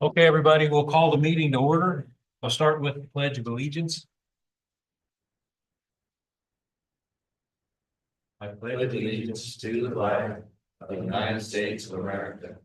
Okay, everybody, we'll call the meeting to order. I'll start with the Pledge of Allegiance. I Pledge allegiance to the flag of the United States of America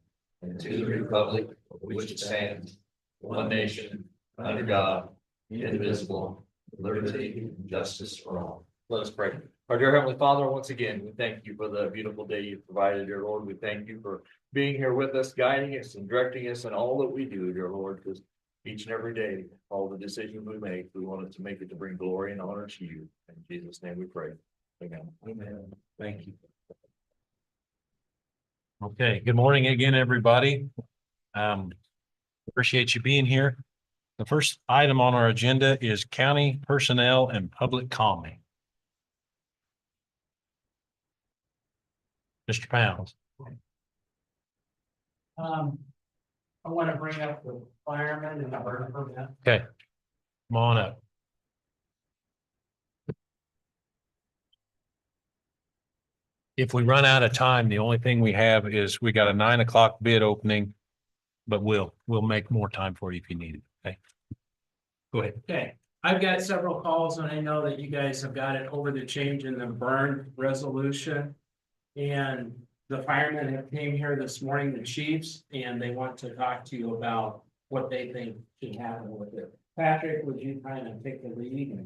and to the republic for which it stands, one nation, under God, indivisible, with liberty and justice for all. Let us pray. Our dear Heavenly Father, once again, we thank you for the beautiful day you've provided, dear Lord. We thank you for being here with us, guiding us and directing us in all that we do, dear Lord, because each and every day, all the decisions we make, we want it to make it to bring glory and honor to you. In Jesus' name we pray. Amen. Amen. Thank you. Okay, good morning again, everybody. Appreciate you being here. The first item on our agenda is county personnel and public comment. Mr. Pounds. I want to bring up the firemen and the burn permit. Okay, come on up. If we run out of time, the only thing we have is we got a 9 o'clock bid opening, but we'll make more time for you if you need it. Okay. Go ahead. Okay, I've got several calls and I know that you guys have got it over the change in the burn resolution. And the firemen have came here this morning, the chiefs, and they want to talk to you about what they think should happen with it. Patrick, would you kind of take the lead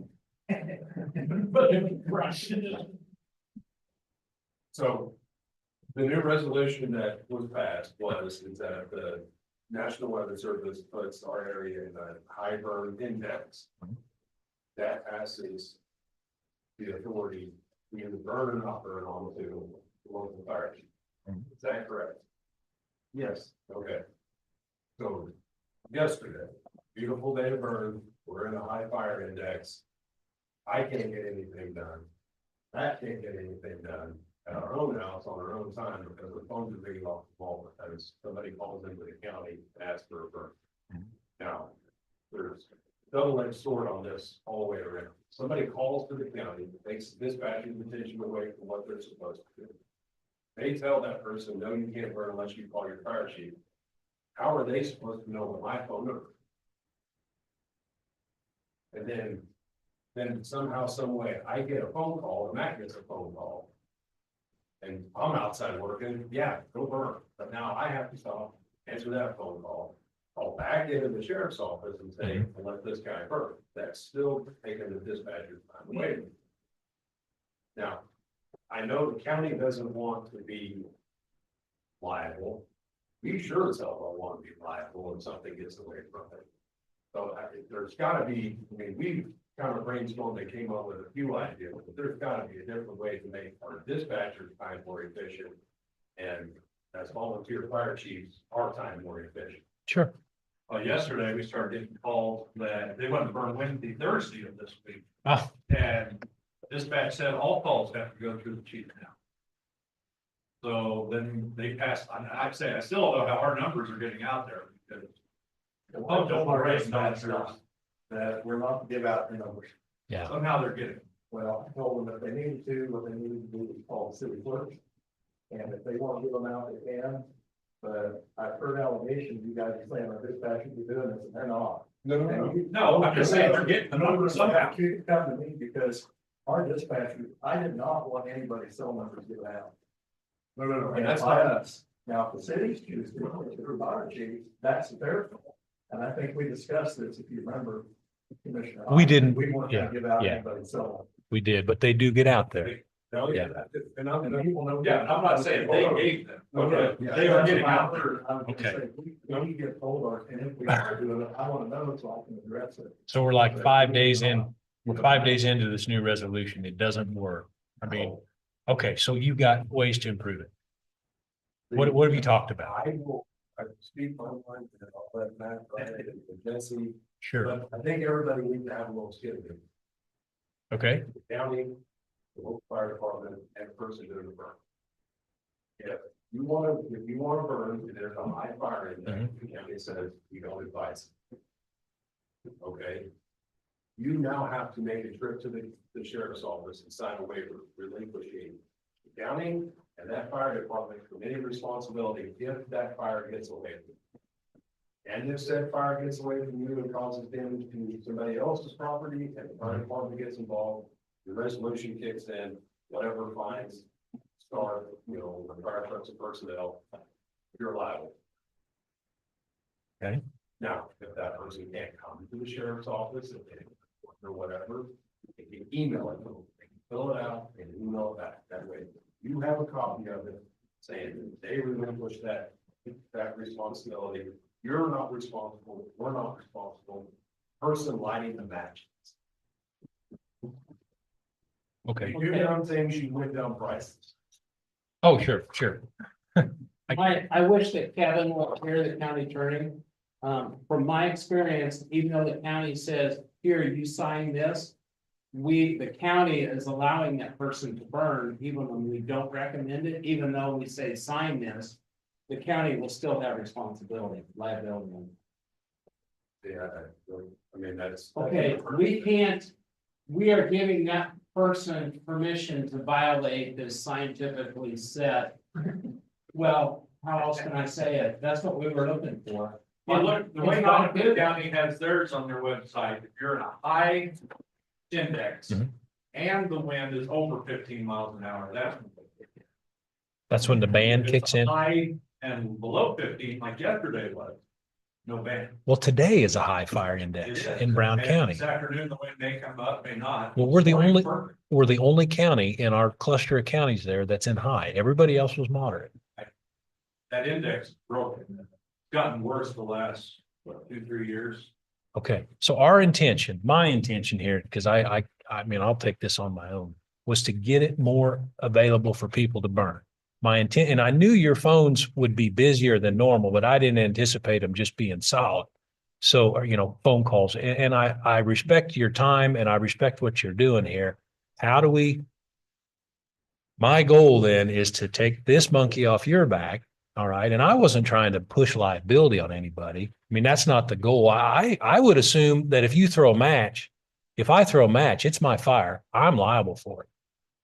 and put him in front? So the new resolution that was passed is that the National Weather Service puts our area in a high burn index. That passes the authority to either burn or not burn on to the local fire chief. Is that correct? Yes. Okay. So yesterday, beautiful day to burn, we're in a high fire index. I can't get anything done. That can't get anything done at our own house on our own time because the phones are ringing off the wall because somebody calls into the county and asks for a burn. Now, there's double-edged sword on this all the way around. Somebody calls to the county, takes dispatcher's attention away from what they're supposed to do. They tell that person, no, you can't burn unless you call your fire chief. How are they supposed to know what my phone number? And then somehow, some way, I get a phone call, or Matt gets a phone call. And I'm outside working, yeah, go burn, but now I have to stop, answer that phone call back into the sheriff's office and say, let this guy burn. That's still taking the dispatcher's time away. Now, I know the county doesn't want to be liable. We sure as hell don't want to be liable if something gets away from it. So there's gotta be, I mean, we kind of brainstormed and came up with a few ideas, but there's gotta be a different way to make our dispatchers time more efficient. And as volunteer fire chiefs, our time more efficient. Sure. Yesterday, we started getting calls that they want to burn Wednesday, Thursday of this week. Oh. And dispatch said all calls have to go through the chief now. So then they passed, I say, I still don't know how our numbers are getting out there because. That we're not to give out the numbers. Yeah. Somehow they're getting. Well, I told them if they needed to, what they needed to do is call the city clerk. And if they want to give them out, they can. But I've heard allegations, you guys are saying our dispatchers are doing this, and they're not. No, I'm just saying they're getting the numbers somehow. You come to me because our dispatchers, I did not want anybody's cell numbers given out. No, And that's that's by not, us. Now, if the cities choose to, if they're fire chiefs, that's their fault. And I think we discussed this, if you remember, Commissioner. We didn't, We weren't gonna give out yeah. anybody's cell number. We did, but they do get out there. no, yeah. And people know. Yeah, I'm not saying they gave them. Okay. They are getting out there. Okay. We get told our, and if we are doing it, I want to know so I can address it. So we're like 5 days in, we're 5 days into this new resolution. It doesn't work. I mean, okay, so you got ways to improve it. What have you talked about? I will, I speak my mind, and I'll let Matt, and Jesse, Sure. but I think everybody needs to have a little skin in it. Okay. The county, the local fire department, and the person doing the burn. If you want to burn, and there's a high fire index, the county says you don't advise. Okay. You now have to make a trip to the sheriff's office and sign a waiver relinquishing the county And that fire department from any responsibility if that fire gets away from you. And if said fire gets away from you and causes damage to somebody else's property and the fire department gets involved, the resolution kicks in, whatever fines start, you know, the fire trucks and personnel, you're liable. Okay. Now, if that person can't come to the sheriff's office or whatever, they can email it, to them. They can fill it out and email it back. That way, you have a copy of it saying that they relinquish that responsibility. You're not responsible, we're not responsible. Person lighting the match. Okay. You get on things, you went down prices. Oh, sure, sure. I wish that Kevin was here, the county attorney. From my experience, even though the county says, here, you sign this. The county is allowing that person to burn, even when we don't recommend it, even though we say sign this. The county will still have responsibility, liability. Yeah, I mean, that's. Okay, we are giving that person permission to violate this scientifically set. Well, how else can I say it? That's what we were looking for. Well, look, the way Donovan County has theirs on their website, if you're in a high index. Mhm. And the wind is over 15 miles an hour, That's when the band If kicks it's in. high and below 15, like yesterday was, no band. Well, today is a high fire It index is. in Brown And County. This afternoon, the wind may come up, may not. Well, we're the only- Perfect. We're the only county in our cluster of counties there that's in high. Everybody else was moderate. That index is broken. It's gotten worse the last, 2-3 years. Okay, so my intention here, because I mean, I'll take this on my own, was to get it more available for people to burn. My intent, and I knew your phones would be busier than normal, but I didn't anticipate them just being solid. So, or, you know, phone calls, and I respect your time and I respect what you're doing here. How do we? My goal then is to take this monkey off your back. All right. And I wasn't trying to push liability on anybody. I mean, that's not the goal. I would assume that if you throw a match, if I throw a match, it's my fire. I'm liable for it.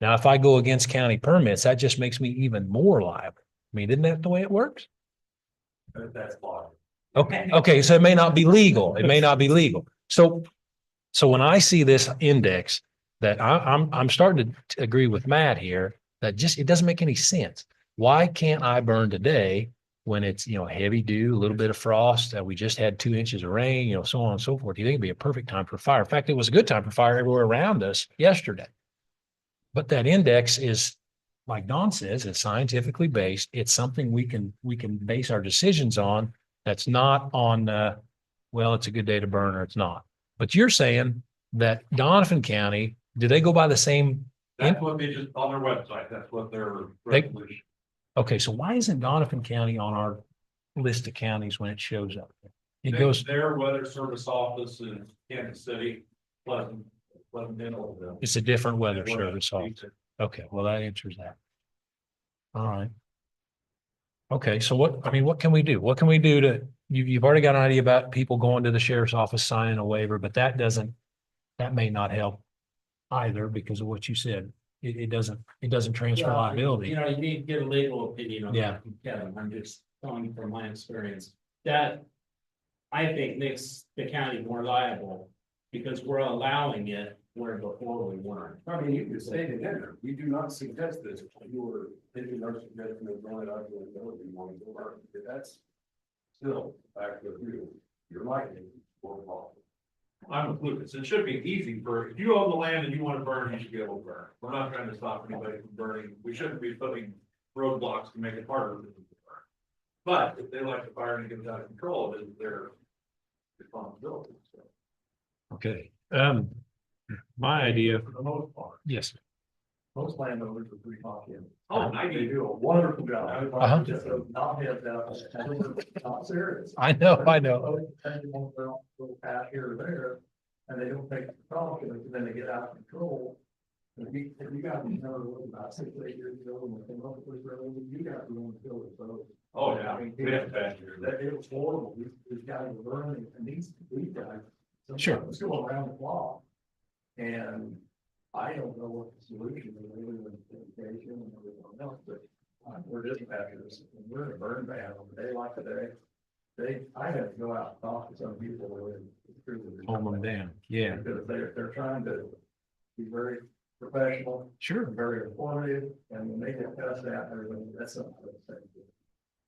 Now, if I go against county permits, that just makes me even more liable. I mean, isn't that the way it works? That's law. Okay. Okay. So it may not be legal. It may not be legal. So when I see this index that I'm starting to agree with Matt here, that just, it doesn't make any sense. Why can't I burn today when it's, you know, heavy dew, a little bit of frost, we just had 2 inches of rain, you know, so on and so forth. You think it'd be a perfect time for fire. In fact, it was a good time for fire everywhere around us yesterday. But that index is, like Don says, it's scientifically based. It's something we can base our decisions on. That's not on, well, it's a good day to burn or it's not. But you're saying that Donovan County, do they go by the same? That's what they just, on their website, that's what their They- resolution. Okay, so why isn't Donovan County on our list of counties when it shows up? It They- goes, Their weather service office in Kansas City, Pleasant. it's a different weather service. Okay, well, that answers that. All right. Okay, so what can we do? What can we do to, you've already got an idea about people going to the sheriff's office, signing a waiver, but that may not help either because of what you said. It doesn't transfer Well, liability. You know, you need to get a legal opinion on Yeah. that from Kevin. I'm just telling you from my experience. That I think makes the county more liable because we're allowing it where before we weren't. I mean, you could state it in there. We do not suggest this. You were thinking our suggestion of going out to the village and wanting to burn. If that's still back with you, you're likely or wrong. I'm with Lucas. It should be easy for, if you own the land and you want to burn, you should be able to burn. We're not trying to stop anybody from burning. We shouldn't be putting roadblocks to make it harder for them to burn. But if they like the fire and it gets out of control, it is their responsibility. So, Okay, my idea, For the most part, yes, most landowners are pretty confident. Oh, They 90. do a wonderful job. Uh-huh. Just not have that, not serious. I know. Little path here or there, and they don't take the precautions, and then they get out of control. If you got me about 6 or 8 years ago, when they came up with this road, you got to go and fill it, so. Oh, yeah. We have bad years. That it was horrible, these guys were learning, and these guys. Sure. It's going around the clock. And I don't know what the solution is, really, with education and everything else, but patches, and we're in a burn ban on a day like today. I had to go out and talk to some people who were in. Hold them down. Yeah, Because they're trying to be very professional, sure. very informative, and when they get past that, everything, that's something.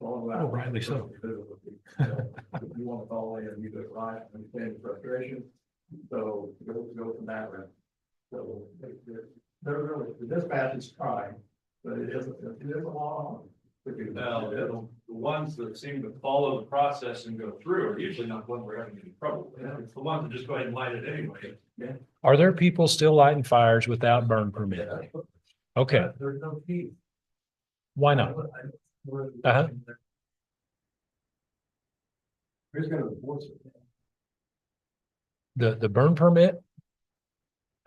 Oh, rightly so. If you want to call in and you do it right, understand the frustration, so go from that route. So they're really, the dispatch is trying, but it is a lot. Now, the ones that seem to follow the process and go through are usually not the ones we're having any trouble with. It's the ones that just go ahead and light it anyway. Are there people still lighting fires without burn permit? Okay, There's no key. why not? Uh-huh. Who's gonna enforce it? The burn permit?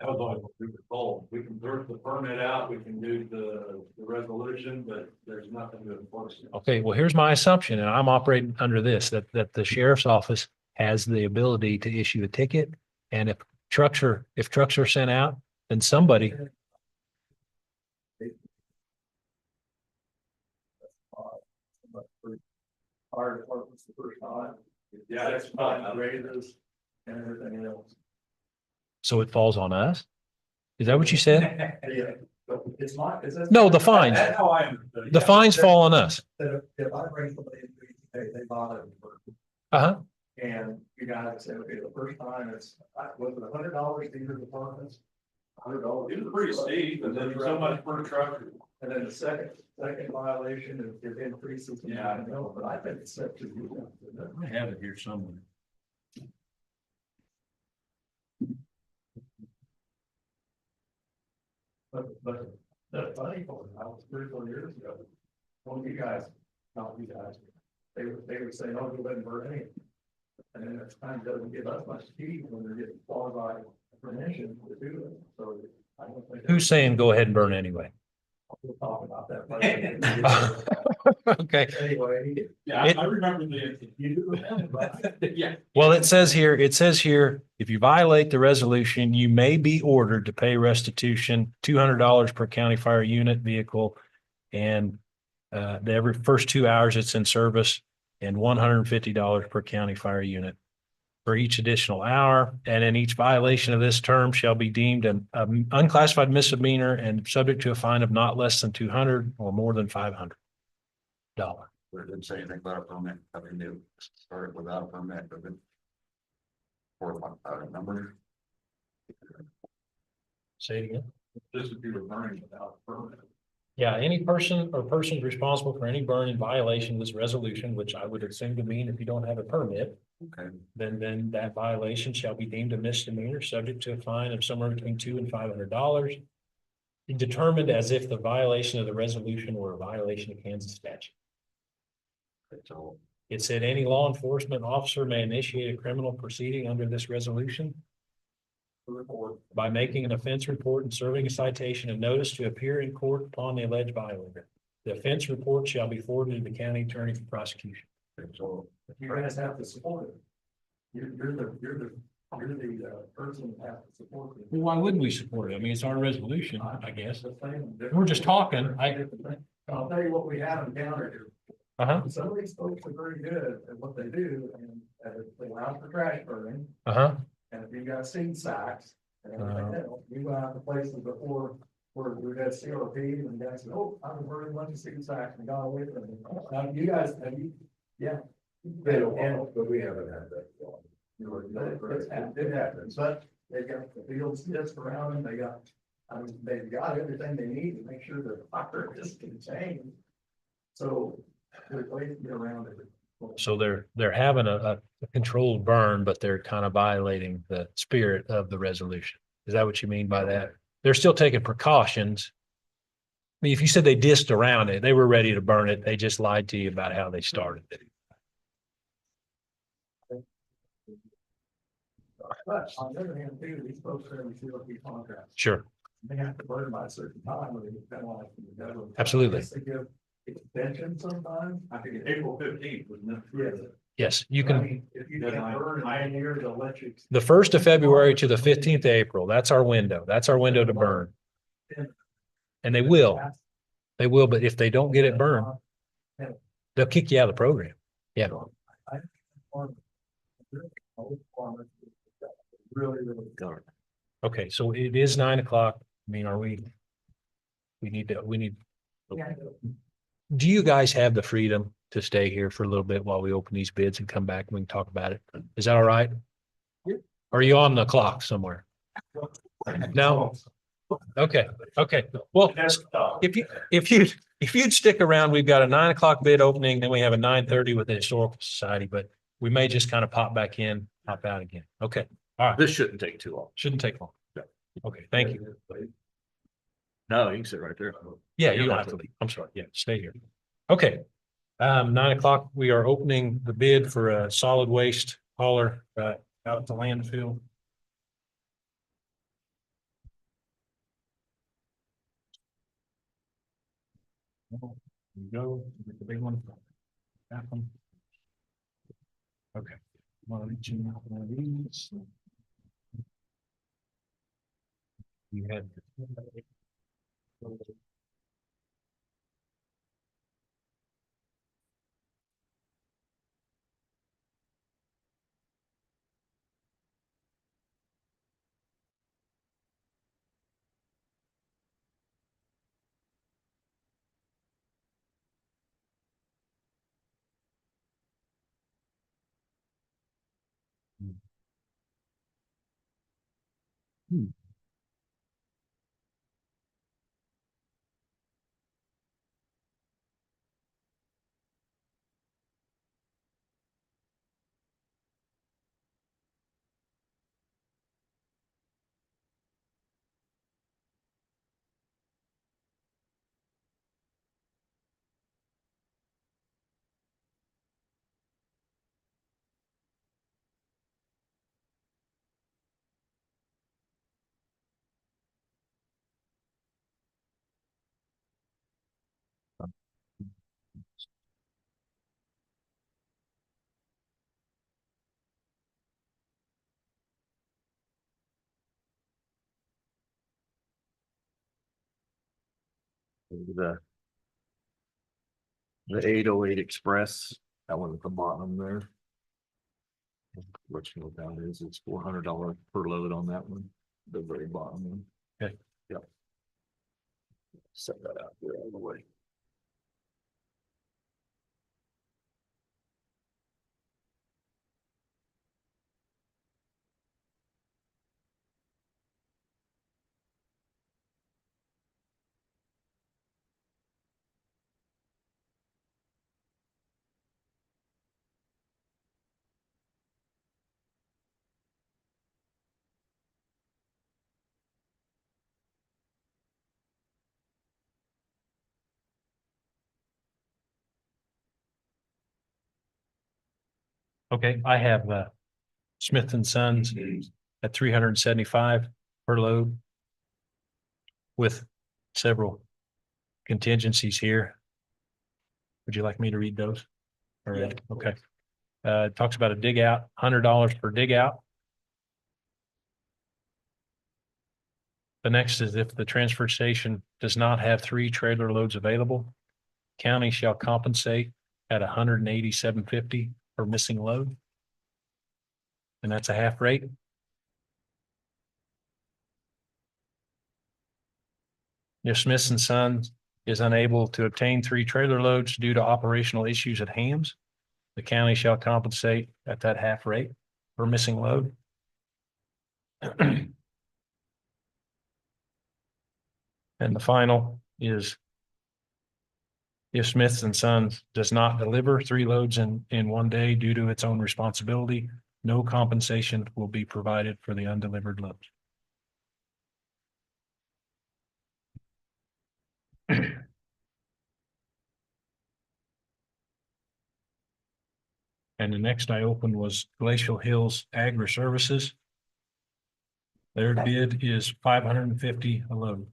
That was all we were told. We can work the permit out, we can do the resolution, but there's nothing to enforce it. Okay, well, here's my assumption, and I'm operating under this, that the sheriff's office has the ability to issue a ticket. And if trucks are sent out, then somebody, Fire department's the first time. Yeah, that's fine. Raises and everything else. so it falls on us? Is that what you said? Yeah, but it's not, is it? No, the fines, That's how I understood it. the fines fall on us. That if I bring somebody in, they bought it. Uh-huh. And you guys say, okay, the first time it's, was it $100 these are departments? $100. It was pretty steep, and then so much per truck. And then the second violation is increases. Yeah, I know, but I think it's set to. I have it here somewhere. But the funny part, I was 3 or 4 years ago, one of you guys, not you guys, they would say, oh, go ahead and burn any. And then it's kind of doesn't give us much heat when they're getting qualified permission to do it, so. I don't think. Who's saying go ahead and burn anyway? We'll talk about that. Okay. Anyway. Yeah, It- I remember yeah. Well, it says here, if you violate the resolution, you may be ordered to pay restitution, $200 per county fire unit vehicle. And the every first 2 hours it's in service, and $150 per county fire unit for each additional hour. And in each violation of this term shall be deemed an unclassified misdemeanor and subject to a fine of not less than 200 or more than $500. But it didn't say anything about a permit, I mean, it started without a permit, but then. Or number. Say it again. This would be burning without a permit. Yeah, any person or persons responsible for any burn in violation of this resolution, which I would assume to mean if you don't have a permit, Okay, then that violation shall be deemed a misdemeanor, subject to a fine of somewhere between $200 and $500. Determined as if the violation of the resolution were a violation of Kansas statute. so It said any law enforcement officer may initiate a criminal proceeding under this resolution by making an offense report and serving a citation and notice to appear in court upon the alleged violator. The offense report shall be forwarded to the county attorney for prosecution. so You guys have to support it. You're the person that has to support it. Well, why wouldn't we support it? I mean, it's our resolution, I guess. The same. We're just talking. I'll tell you what we have encountered here. Uh-huh, Some of these folks are very good at what they do and they allow for trash burning. uh-huh. And if you got seed sacks and everything else, you go out to places before where we've had CRP and guys said, oh, I've been burning a bunch of seed sacks and got away from them. Now, you guys, have you, yeah. But we haven't had that. It happens, but they got the fields just around them, they've got everything they need to make sure their fire is contained. So there's ways to get around it. So they're having a controlled burn, but they're kind of violating the spirit of the resolution. Is that what you mean by that? They're still taking precautions. I mean, if you said they dissed around it, they were ready to burn it. They just lied to you about how they started it. But on the other hand, too, these folks are in the CRP contracts. Sure, They have to burn by a certain time or they get penalized from the government. Absolutely. I guess they give extension sometimes. I think it's April 15th, wasn't it? Yes. yes, you I can, mean, if you can burn in 9 years, they'll let you. the 1st of February to the 15th of April, that's our window. That's our window to burn. And they will, but if they don't get it burned, They'll kick you out of the program. Yeah. Okay, so it is 9 o'clock. I mean, are we? We need. Do you guys have the freedom to stay here for a little bit while we open these bids and come back and we can talk about it? Is that all right? Are you on the clock somewhere? No? Okay, okay. Well, if you'd stick around, we've got a 9 o'clock bid opening, then we have a 9:30 with the Historical Society, but we may just kind of pop back in, pop out again. Okay, all right. This shouldn't take too long. Shouldn't take long. Okay, thank you. No, you can sit right there. Yeah, you don't have to leave. I'm sorry. Yeah, stay here. Okay. 9 o'clock, we are opening the bid for a solid waste hauler, out at the landfill. There you go, the big one. That one. Okay. Wanna reach in out one of these? You had. The 808 Express, that one at the bottom there. What you know down is, it's $400 per load on that one, the very bottom one. Okay. Yep. Set that out there all the way. Okay, I have Smith and Sons at 375 per load. With several contingencies here. Would you like me to read those? All right, okay. It talks about a dig out, $100 per dig out. The next is if the transfer station does not have 3 trailer loads available, county shall compensate at $187.50 per missing load. And that's a half rate. If Smith and Sons is unable to obtain 3 trailer loads due to operational issues at Hams, the county shall compensate at that half rate per missing load. And the final is if Smith and Sons does not deliver 3 loads in one day due to its own responsibility, no compensation will be provided for the undelivered loads. And the next I opened was Glacial Hills Agri Services. Their bid is $550 a load.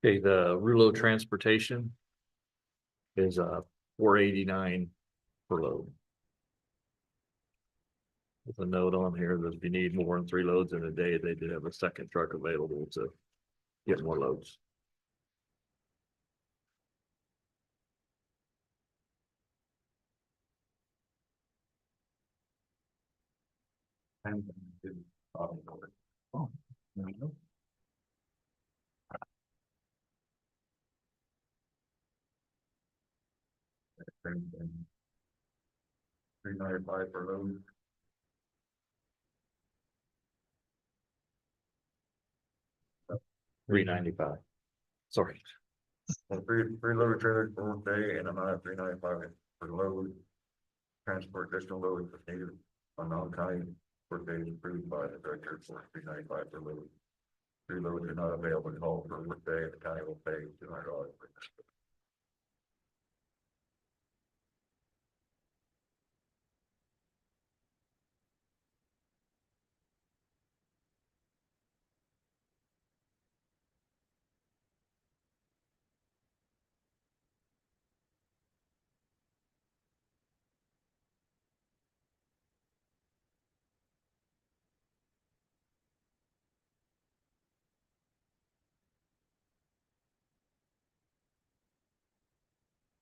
Okay, the Rulo Transportation is $489 per load. With a note on here that if you need more than 3 loads in a day, they did have a second truck available to get more loads. And didn't, Oh, there we go. 395 for load. $395. Sorry. Free load trailer for one day and amount of 395 for load. Transport additional load if needed on non-county work days approved by the director for 395 for load. Free loads are not available at all for work day, the county will pay $200.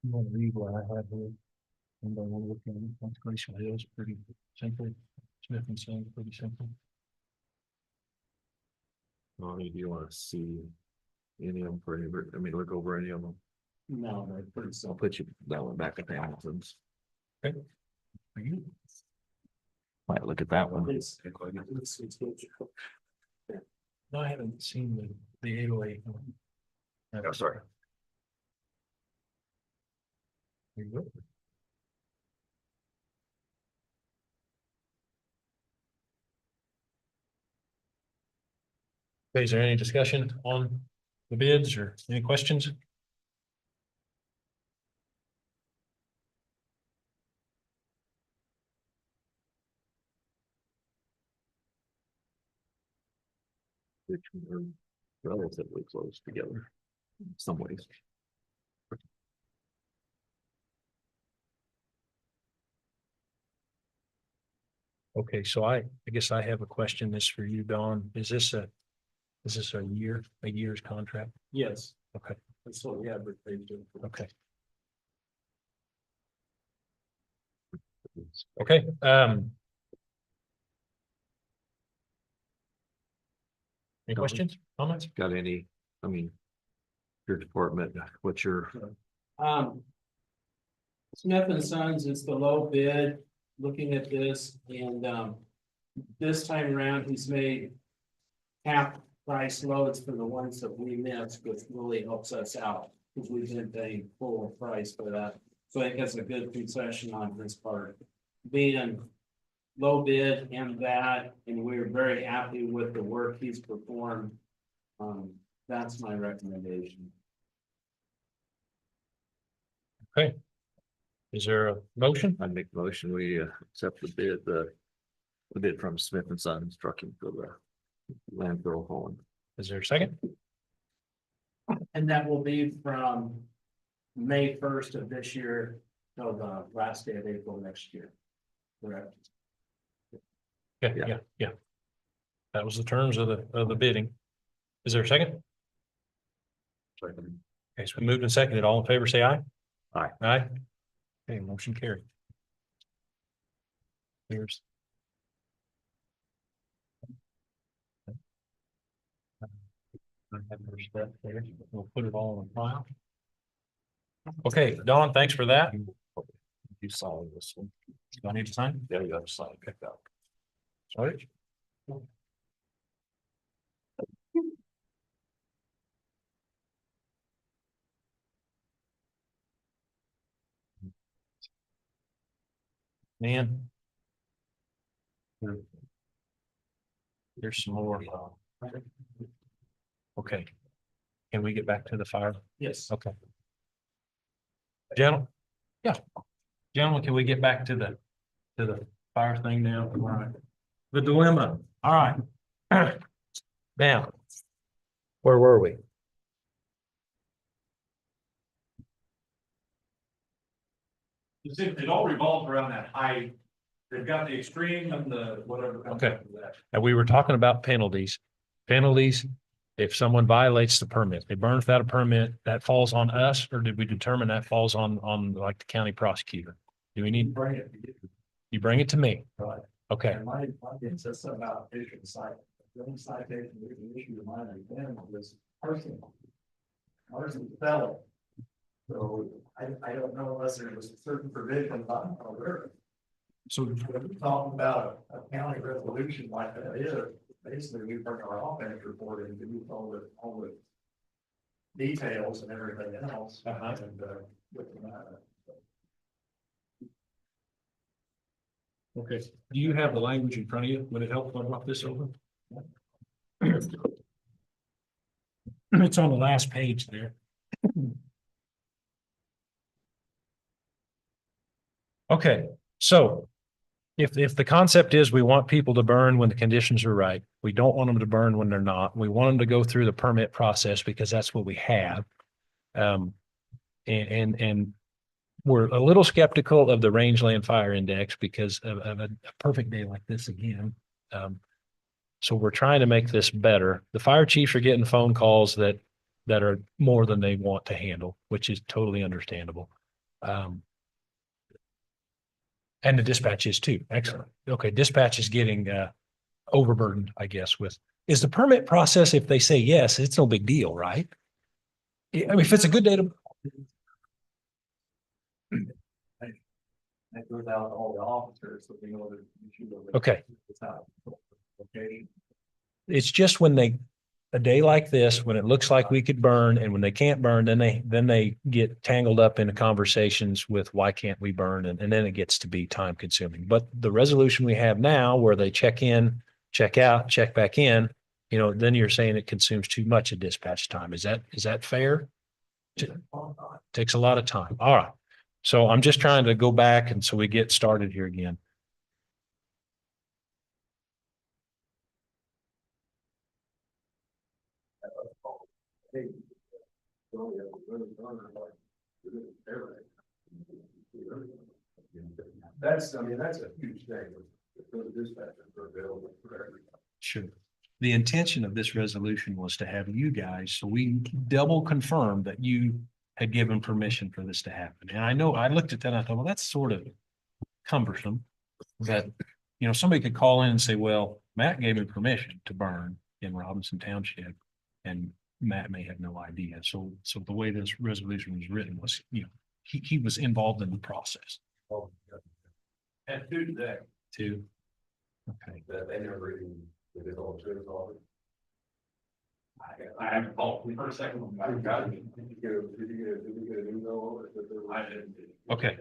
You want to read what I have here? Anybody want to look at it? That's Glacial Hills, pretty simple. Smith and Son, pretty simple. Well, do you want to see any of them for any, I mean, look over any of them? No, they're pretty I'll simple. put you that one back at Hamilton's. For you? Might look at that one. No, I haven't seen the 808. Oh, sorry. There you go. Okay, is there any discussion on the bids or any questions? Which are relatively close together in some ways. Okay, so I guess I have a question. This for you, Don. Is this a year's contract? Yes. Okay. That's what we advertised. Okay. Okay, any questions, comments? Got any, I mean, your department, what's your, Smith and Sons is the low bid, looking at this, and, this time around, he's made half price loads for the ones that we missed, which really helps us out, because we've been paying full price for that. So I think that's a good concession on his part, being low bid and that, and we're very happy with the work he's performed. That's my recommendation. Okay. Is there a motion? I'd make the motion, we accept the bid from Smith and Sons trucking for the landfill hauling. Is there a second? And that will be from May 1st of this year till the last day of April next year. Correct. Yeah. That was the terms of the bidding. Is there a second? Second. Okay, so we moved and seconded. All in favor, say aye. Aye. Aye. Okay, motion carried. Here's. I have their stuff there. We'll put it all in a file. Okay, Don, thanks for that. You saw this one. Do I need to sign? Yeah, you have to sign, pick up. Sorry. Man. There's some more. Okay. Can we get back to the fire? Yes. Okay. Gentlemen, yeah. Gentlemen, can we get back to the fire thing now? All right. The dilemma. All right. Now. Where were we? It all revolves around that height. They've got the extreme and the whatever. comes Okay. after that. And we were talking about penalties. Penalties, if someone violates the permit, they burn without a permit, that falls on us, or did we determine that falls on like the county prosecutor? Do we need, Bring it. you bring it to me? Right. Okay, And my it says something about issue site. The only citation we can issue to mine and them was personal. Ours is fellow. So I don't know unless there was a certain provision about where. so If we're talking about a county resolution like that is, basically we bring our offense report and do all the details and everything else. And, with the, okay, do you have the language in front of you? Would it help if I brought this over? It's on the last page there. Okay, so if the concept is we want people to burn when the conditions are right, we don't want them to burn when they're not. We want them to go through the permit process because that's what we have. And we're a little skeptical of the rangeland fire index because of a perfect day like this again. So we're trying to make this better. The fire chiefs are getting phone calls that are more than they want to handle, which is totally understandable. And the dispatch is too. Excellent. Okay, dispatch is getting overburdened, I guess, with, is the permit process, if they say yes, it's no big deal, right? I mean, if it's a good day to, that goes out to all the officers, so we know that. okay, It's not. Okay. it's just when they, a day like this, when it looks like we could burn and when they can't burn, then they get tangled up into conversations with why can't we burn? And then it gets to be time consuming. But the resolution we have now where they check in, check out, check back in, then you're saying it consumes too much of dispatch time. Is that fair? Takes a lot of time. All right. So I'm just trying to go back and so we get started here again. That's a huge thing. For the dispatcher for available for everybody. Sure. The intention of this resolution was to have you guys, so we double confirm that you had given permission for this to happen. And I know I looked at that and I thought, well, that's sort of cumbersome. That, somebody could call in and say, well, Matt gave me permission to burn in Robinson Township. And Matt may have no idea. So the way this resolution was written was, he was involved in the process And two today, too. Okay. that they never even, they did all two of it. I haven't called for a second. I got it. Did you get an email? I didn't. Okay.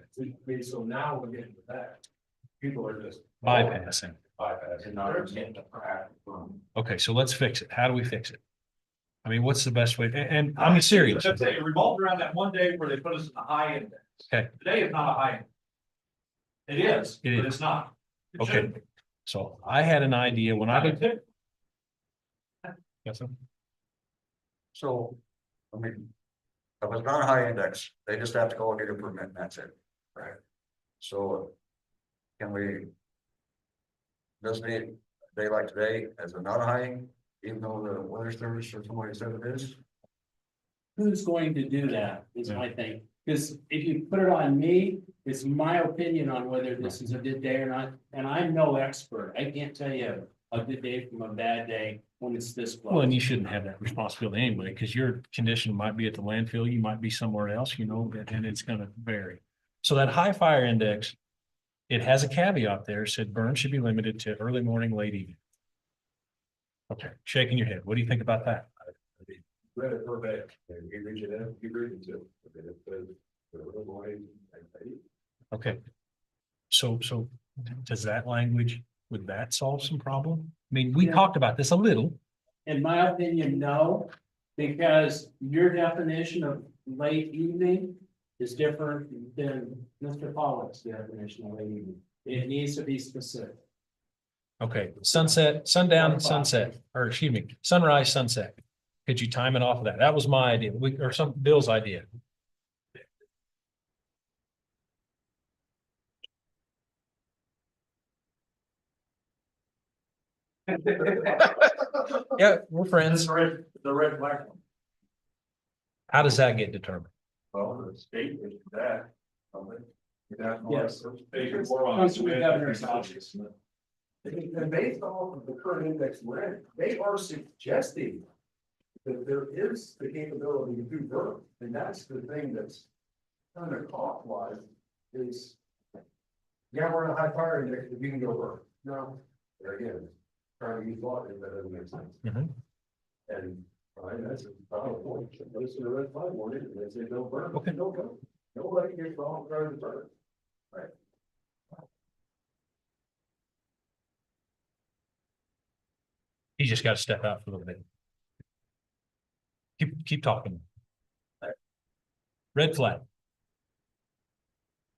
So now we're getting to that. People are just. Bypassing. Bypassing. Now they're getting to crack. Okay, so let's fix it. How do we fix it? I mean, what's the best way? And I'm serious. It revolved around that one day where they put us in the high index. Okay. Today is not a high. It is, It but is. it's not. It Okay. shouldn't be. So I had an idea when I looked at. Yes, sir. So, I mean, if it's not a high index, they just have to go and get a permit, and that's it. Right. So, can we? Designate a day like today as a not a high, even though the weather service or somebody said it is? Who's going to do that is my thing, because if you put it on me, it's my opinion on whether this is a good day or not, and I'm no expert, I can't tell you a good day from a bad day when it's this close. Well, and you shouldn't have that responsibility anyway, because your condition might be at the landfill, you might be somewhere else, and it's gonna vary. So that high fire index, it has a caveat there, said burn should be limited to early morning, late evening. Okay, shaking your head. What do you think about that? Read it verbatim, and you read it in, you read it too. Okay, it says, the little boy, Okay. So does that language, would that solve some problem? I mean, we Yeah. talked about this a little. In my opinion, no, because your definition of late evening is different than Mr. Pollock's definition of late evening. It needs to be specific. Okay, sunset, sundown, sunset, or excuse me, sunrise, sunset. Could you time it off of that? That was my idea. Or some Bill's idea. Yeah, we're friends. The red black one. How does that get determined? well, the state is that. Yes. Comes from the governor's office. And based off of the current index we're in, they are suggesting that there is the capability to do burn, and that's the thing that's kind of caught wise is. Yeah, we're in a high fire index, but you can go burn. No, there again, trying to use water, that doesn't make sense. Mhm. And, that's a valid point. Those are the red flag warning, and they say don't burn, Okay. don't go. Nobody gets wrong trying to burn. You just gotta step out for a little bit. Keep talking. Red flag.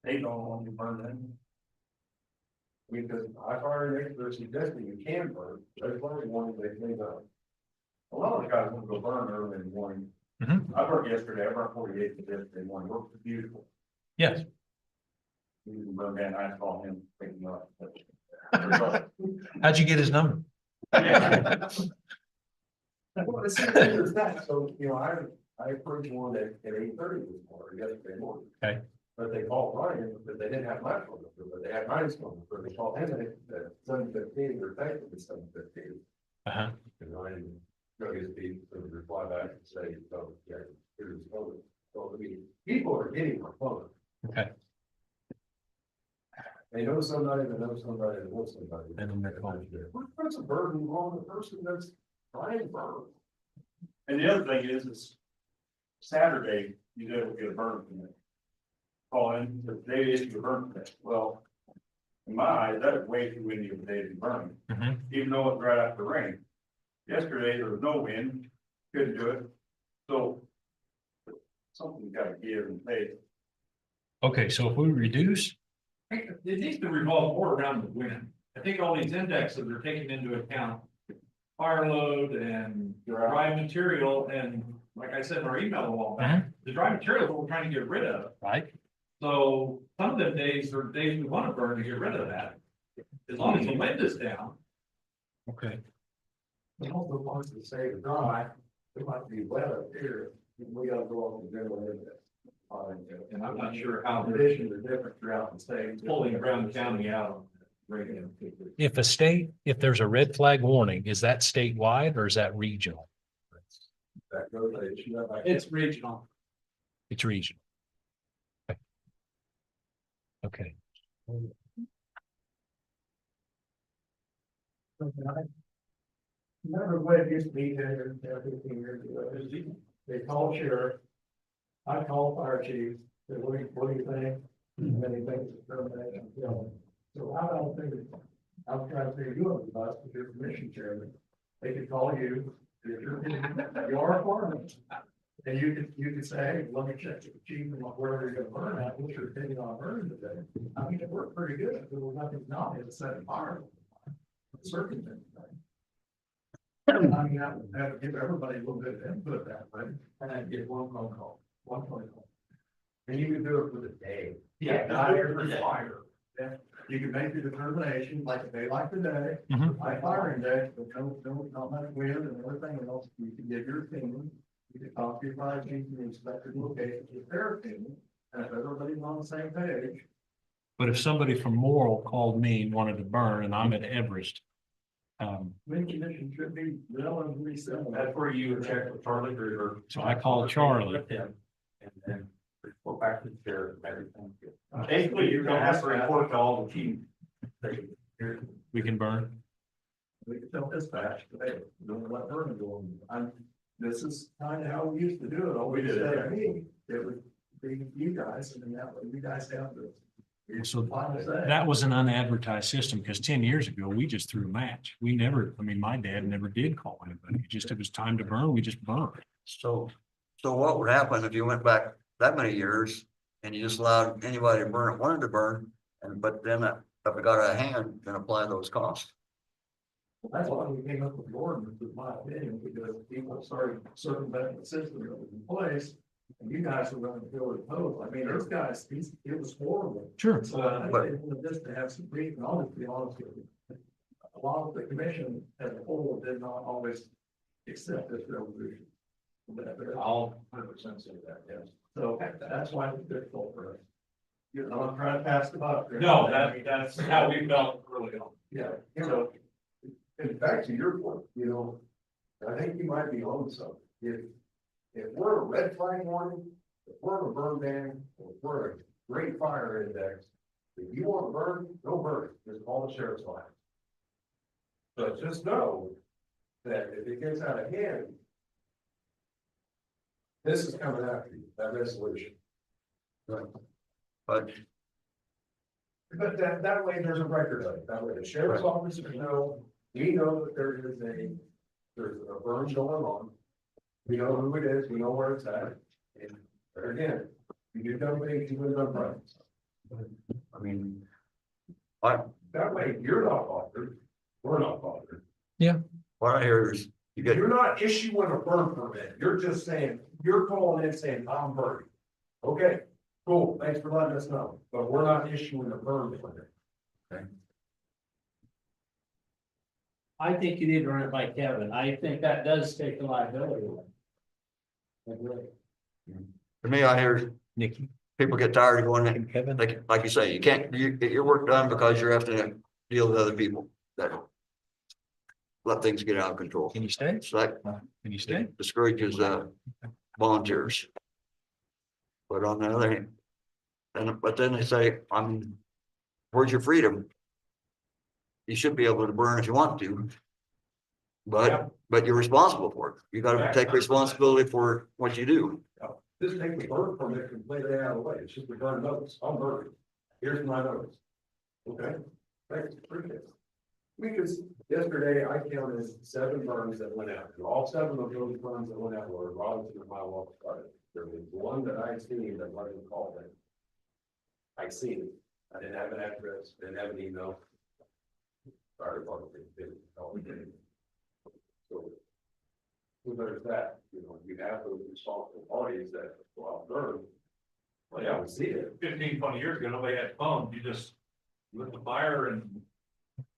They don't want you to burn them. Because I fire index, they're suggesting you can burn, there's one warning they may not. A lot of the guys want to go burn early in the morning. Mhm. I worked yesterday, I burned 48 yesterday morning, worked beautiful. Yes. You can burn that, I call him, thinking up. How'd you get his number? Well, the same thing is that, so, I approved one at 8:30 this morning, yesterday morning. Okay. But they called Ryan, but they didn't have my phone number, but they had Ryan's phone number, they called him at 7:15, or effective at 7:15. Uh-huh. And Ryan, drug his feet, so reply back and say, oh, yeah, here's his phone. So, I mean, people are getting my phone. Okay. They know somebody, they know somebody, they know somebody. And then they're calling. What puts a burden on the person that's trying burn? And the other thing is Saturday, you don't get a burn permit. Call in, the day is your burn permit. Well, in my eyes, that's way too windy of a day to burn, Mhm. even though it's right after rain. Yesterday, there was no wind, couldn't do it. So something's gotta give and take. Okay, so if we reduce, It needs to revolve more around the wind. I think all these indexes are taking into account fire load and dry material, and like I said in our email a while back, the dry material is what we're trying to get rid of. right? So some of the days are days we want to burn to get rid of that. As long as the wind is down. Okay. They also want to say dry, it might be wet up here, we gotta go off the general index. And I'm not sure how they're Conditions are different throughout the state. pulling Brown County out on that radio. If there's a red flag warning, is that statewide or is that regional? That goes, they issue that by. It's regional. It's regional. Okay. Remember the way it used to be there, 15 years ago, they call sheriff. I call fire chief, say, what do you think? And then he thinks it's termination, so I don't think, I'm trying to figure you up, but if you're commission chairman, they could call you, if you're a foreman. And you could say, hey, let me check with the chief and where you're gonna burn at, what's your opinion on burning today? I mean, it worked pretty good, there was nothing not, it's set fire. Circumstance. I mean, I would give everybody a little bit of input that way, and I'd get one phone call, one phone call. And you could do it for the day. Yeah, Not every fire. Yeah, you can make the determination, like a day like today, Mhm. high fire index, but don't much wind and everything else, you can give your opinion. You can talk to your fire chief and the inspector location with their opinion, and if everybody's on the same page. But if somebody from Morrill called me and wanted to burn and I'm at Everest, Wind conditions should be relatively similar. That's where you would check with Charlie Gruber. so I call Charlie. With him, and then report back to the sheriff, everything. Basically, you're gonna have to report to all the team. We can burn. We can tell dispatch, hey, don't let burn go on. This is kind of how we used to do it, always We did it, said, me, it would be you guys, and then that way you guys have the. So final say. that was an unadvertised system because 10 years ago, we just threw a match. We never, I mean, my dad never did call anybody. It was time to burn. We just burned. So what would happen if you went back that many years and you just allowed anybody to burn that wanted to burn? But then if it got out of hand, then apply those costs. That's why we came up with the ordinance, in my opinion, because people started circumventing the system that was in place. And you guys were going to feel it opposed. I mean, those guys, it was horrible. Sure. So I think they wanted this to have some brief, and I'll just be honest with you. A lot of the commission as a whole did not always accept this resolution. I'll 100% say that, yes. So that's why it's difficult for us. You know, I'm trying to pass the buck. there. No, that's how we felt early on. Yeah, you know, and back to your point, you know, I think you might be on something. If we're a red flag warning, if we're a burn ban, if we're a great fire index, if you want to burn, go burn, just call the sheriff's line. But just know that if it gets out of hand, this is coming after you, that resolution. But But that way there's a record of it, that way the sheriff's officers know, we know that there's a burn going on. We know who it is, we know where it's at, and again, you do dumb things, you do dumb things. I mean, That way, you're not bothered, we're not bothered. what I hear is you get, You're not issuing a burn permit, you're just saying, you're calling in saying, I'm burning. Okay, cool, thanks for letting us know, but we're not issuing a burn permit. I think you need to run it by Kevin. I think that does take the liability away. I agree. to me, I hear Nikki people get tired of going, and Kevin, like you say, you can't, you get your work done because you're having to deal with other people that let things get out of control. can you stay? It's like, Can you stay? discourages, volunteers. But on the other hand, but then they say, where's your freedom? You should be able to burn if you want to. But you're responsible for it. You gotta take responsibility for what you do. Just take the burn permit completely out of the way, it's just a burn notice, I'm burning, here's my notice. Okay, thanks, appreciate it. Because yesterday I counted 7 burns that went out, and all 7 of those burns that went out were Robinson and my walk started. There was one that I seen that wasn't called in. I seen it, I didn't have an address, didn't have an email. Sorry about it. So. So there's that, you know, you have those responsible parties that go out burn. Well, yeah, we see it. 15, 20 years ago, nobody had phones, you just lit the fire and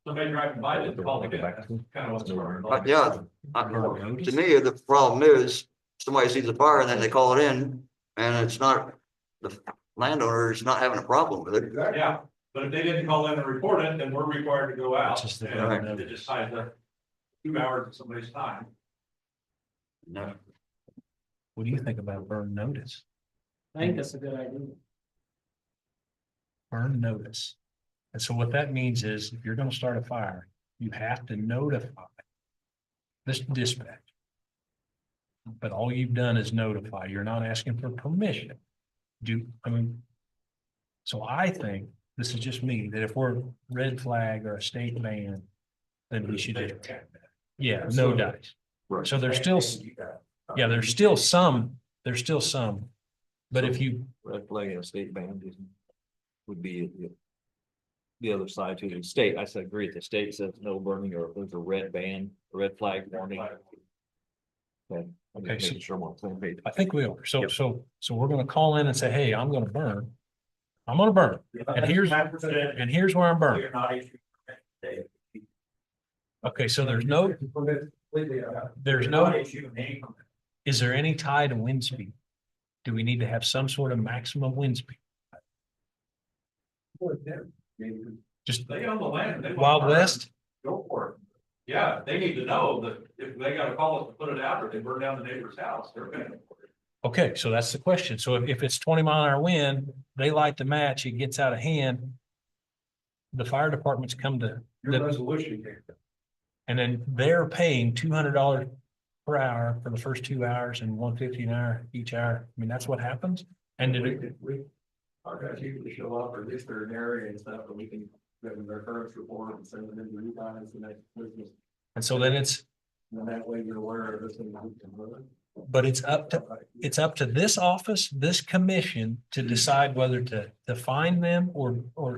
somebody driving by didn't call again. That's kind of what's going on. Yeah, to me, the problem is somebody sees a fire and then they call it in and it's not, the landowner is not having a problem with it. Exactly. Yeah, but if they didn't call in and report it, then we're required to go out. It's just the And burn it just ties up 2 hours of somebody's time. No. What do you think about burn notice? I think that's a good idea. Burn notice. And so what that means is if you're gonna start a fire, you have to notify this dispatch. But all you've done is notify. You're not asking for permission. So I think, this is just me, that if we're red flag or a state ban, then we should just, yeah, no dice. So there's still, yeah, there's still some, but if you, Red flag and a state ban would be the other side to the state. I said, agree. The state says no burning, or if there's a red ban, red flag warning. Okay. I'm Okay, just so- making sure I'm on the same page. I think we are, so we're gonna call in and say, hey, I'm gonna burn. I'm gonna burn, and here's where I'm burning. Okay, so there's no, is there any tie to wind speed? Do we need to have some sort of maximum wind speed? Just They own the land. They want to Wild burn. West? Go for it. Yeah, they need to know that if they gotta call us to put it out, or they burn down the neighbor's house, they're gonna. Okay, so that's the question. So if it's 20-mile-an-hour wind, they light the match, it gets out of hand. The fire departments come to, Your resolution came. and then they're paying $200 per hour for the first 2 hours and $150 an hour each hour. I mean, that's what happens. And did it, Our guys usually show up, or at least they're in area and stuff, and we can give them their current report and send them into you guys the next business. and so then it's, And that way you're aware of this and. but it's up to this office, this commission to decide whether to fine them or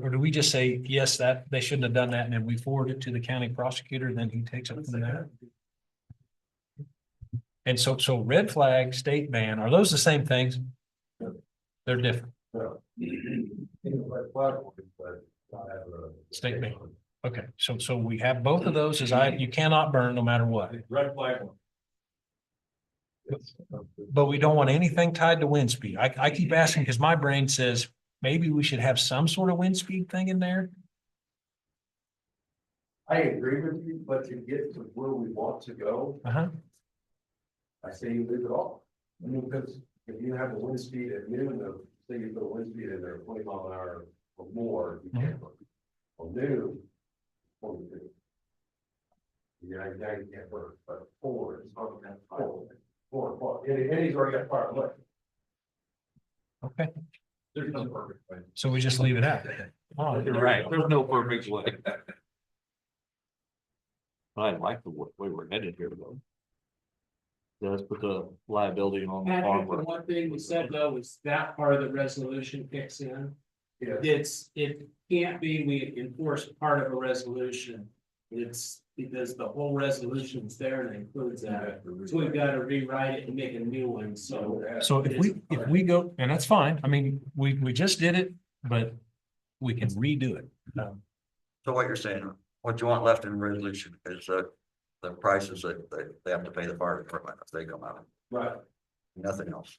do we just say, yes, that they shouldn't have done that, and then we forward it to the county prosecutor, and then he takes it from there. And so red flag, state ban, are those the same things? They're different. State ban. Okay, so we have both of those you cannot burn no matter what, Red flag. but we don't want anything tied to wind speed. I keep asking because my brain says maybe we should have some sort of wind speed thing in there. I agree with you, but to get to where we want to go, Uh-huh. I say you leave it off. I mean, because if you have a wind speed at noon of, say you put a wind speed in there, 20 mph or more, you can't. Work. Well, noon, 42. Yeah, you can't work, but 4 is probably not 4, and he's already got fire left. Okay, There's no perfect way. so we just leave it out. Oh, You're right, there's no perfect way. I like the way we're headed here though. Let's put the liability on the I think the farmer. one thing we said though is that part of the resolution kicks in. Yeah. It can't be we enforce part of a resolution. It's because the whole resolution's there and includes that. So we've got to rewrite it and make a new one, so. So if we go, and that's fine, I mean, we just did it, but we can redo it. So what you're saying, what you want left in the resolution is the prices that they have to pay the fire department if they come out, Right. nothing else.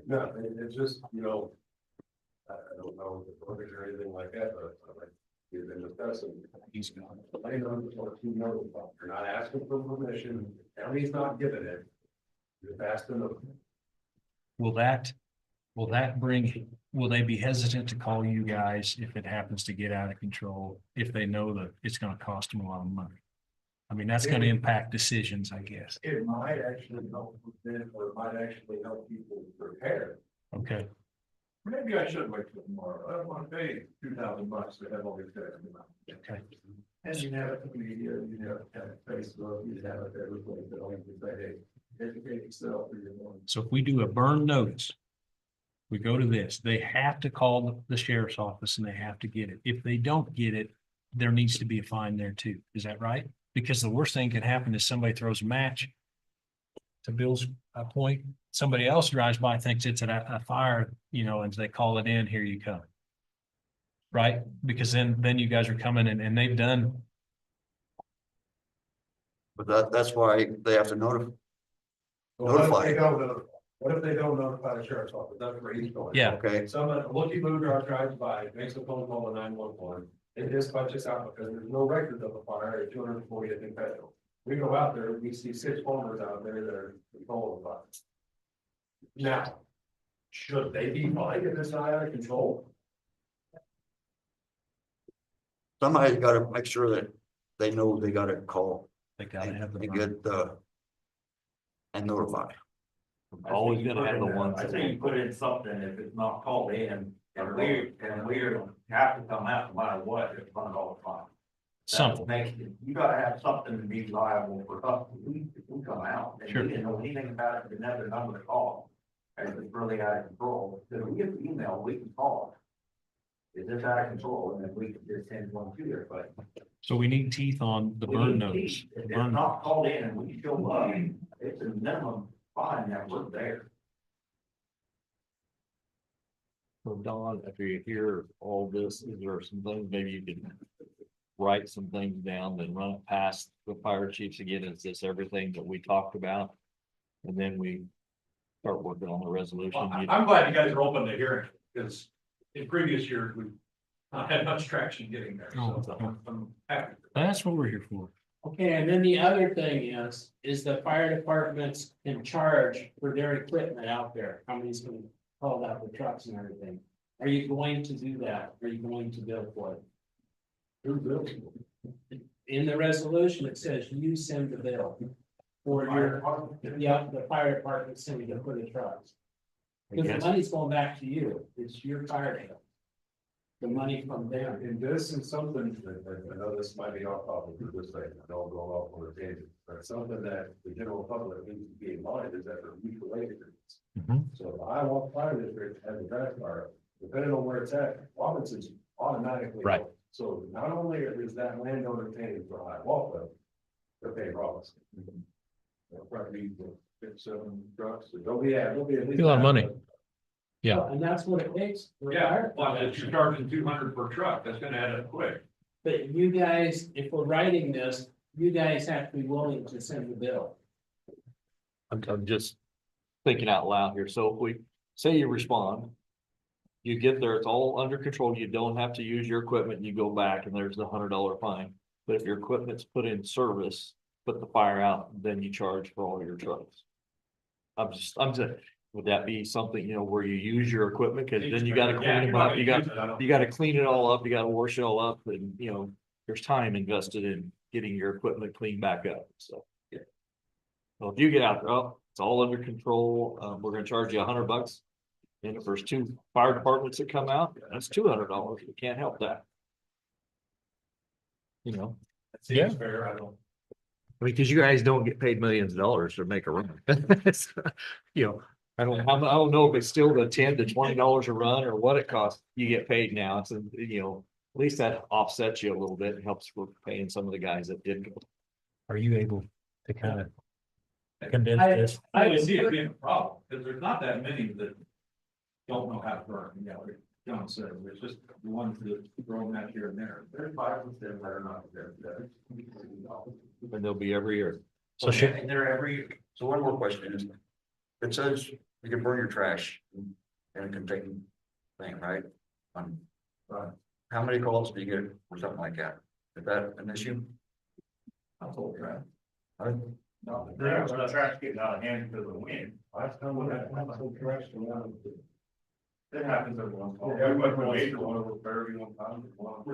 No, it's just, I don't know if the perfect or anything like that, but like we've been discussing. He's gone. Landowners want to know about, you're not asking for permission, county's not giving it. You're asking them. Will they be hesitant to call you guys if it happens to get out of control, if they know that it's gonna cost them a lot of money? I mean, that's gonna impact decisions, I guess. It might actually help with them, or it might actually help people prepare. Okay, Maybe I should wait till tomorrow, I don't want to pay $2,000 to have all these guys. okay. And you have it in media, you have it at Facebook, you have it everywhere, but only to say, hey, educate yourself for your own. So if we do a burn notice, we go to this, they have to call the sheriff's office and they have to get it. If they don't get it, there needs to be a fine there too. Is that right? Because the worst thing can happen is somebody throws a match. To Bill's point, somebody else drives by, thinks it's a fire, and they call it in, here you come. Right? Because then you guys are coming and they've done, But that's why they have to notify. What if Notify. they don't notify? What if they don't notify the sheriff's office? That's where he's going. Yeah. Okay, Someone, a lucky blue dog drives by, makes a phone call to 911, they dispatch us out because there's no records of a fire at 240th and Federal. We go out there, we see 6 farmers out there that are controlling the fire. Now, should they be fined if it's not out of control? somebody's gotta make sure that they know they gotta call they gotta have the. and get and notify. Always gonna have the ones. I think you put in something, if it's not called in, and we're have to come out no matter what, it's not all the time. Something. You gotta have something to be liable for us, if we come out, and Sure. we didn't know anything about it, we never number to call. And it's really out of control, so if we get the email, we can call. Is this out of control, and then we can just send one to there, but. So we need teeth on the we burn need notice. teeth. If it's Burn- not called in and we show up, it's a minimum fine that we're there. So Don, after you hear all this, is there some things, maybe you can write some things down, then run it past the fire chiefs again, is this everything that we talked about? And then we start working on the resolution. I'm glad you guys are open to hearing, because in previous years, we've not had much traction getting there, so I'm happy. That's what we're here for. Okay, and then the other thing is the fire departments can charge for their equipment out there. Companies can call out the trucks and everything. Are you going to do that? Are you going to bill for it? Who will? In the resolution, it says you send the bill. For your, the fire department sending to put the trucks. Because the money's going back to you. It's your fire department. The money from them. And this is something that, I know this might be off topic, but this thing, I don't go off on a tangent, but something that the general public needs to be in mind is that they're mutual aid agreements. Mhm. So if I walk fire district as a trash fire, depending on where it's at, Robinson's automatically. Right. So not only is that landowner paying for high Waldo, they're paying Robinson. They'll probably be 6-7 trucks, so there'll be at least. A lot of money. Yeah. And that's what it takes. for Yeah, fire well, if department. you're charging 200 per truck, that's gonna add up quick. But you guys, if we're writing this, you guys have to be willing to send the bill. I'm just thinking out loud here. So if we say you respond, You get there, it's all under control. You don't have to use your equipment. You go back and there's the $100 fine. But if your equipment's put in service, put the fire out, then you charge for all your trucks. I'm just, would that be something, where you use your equipment? Cause then you gotta clean them up. You gotta clean it all up. You gotta wash it all up and, there's time invested in getting your equipment cleaned back up. So, yeah. Well, if you get out there, it's all under control. We're gonna charge you $100. And if there's 2 fire departments that come out, that's $200. We can't help that. That Yeah. seems fair, I don't. I mean, cause you guys don't get paid millions of dollars to make a run. I don't know if it's still the $10 to $20 a run or what it costs. You get paid now. It's, at least that offsets you a little bit and helps with paying some of the guys that did go. Are you able to kind of condense this? I would see it being a problem, because there's not that many that don't know how to burn, like John said, there's just the ones that throw them out here and there. There's 5% that are not there. And they'll be every year. So should, And they're every, So one more question is, it says you can burn your trash in a contained thing, right? How many calls do you get for something like that? Is that an issue? Household trash. No, there's no trash getting out of hand because of the wind. Last time we had some trash around. That happens every once in a while. Everybody went away for one of those very one time.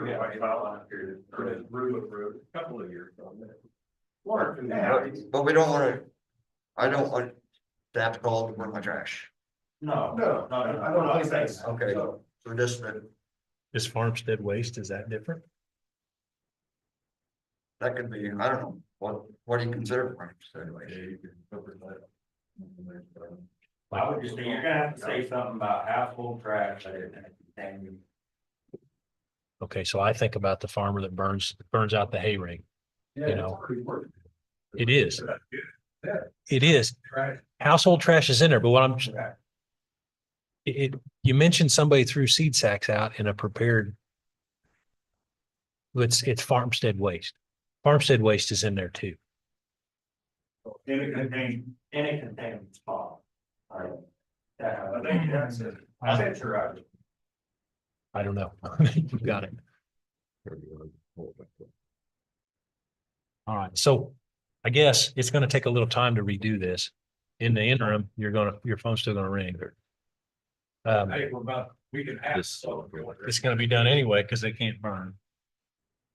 Yeah. Couple of years. But we don't wanna, I don't want to have to call to burn my trash. no, I don't know. Okay, so just is farmstead waste, is that different? that could be, I don't know, what do you consider farmstead anyway? I would just say, you're gonna have to say something about household trash. Okay, so I think about the farmer that burns out the hay rake. It is. It is. Household trash is in there, but what I'm, you mentioned somebody threw seed sacks out in a prepared. It's farmstead waste. Farmstead waste is in there too. In a contained spot. Alright. I think that's it. I think you're right. I don't know. You got it. All right, so I guess it's gonna take a little time to redo this. In the interim, your phone's still gonna ring. Hey, we can ask. It's gonna be done anyway, because they can't burn.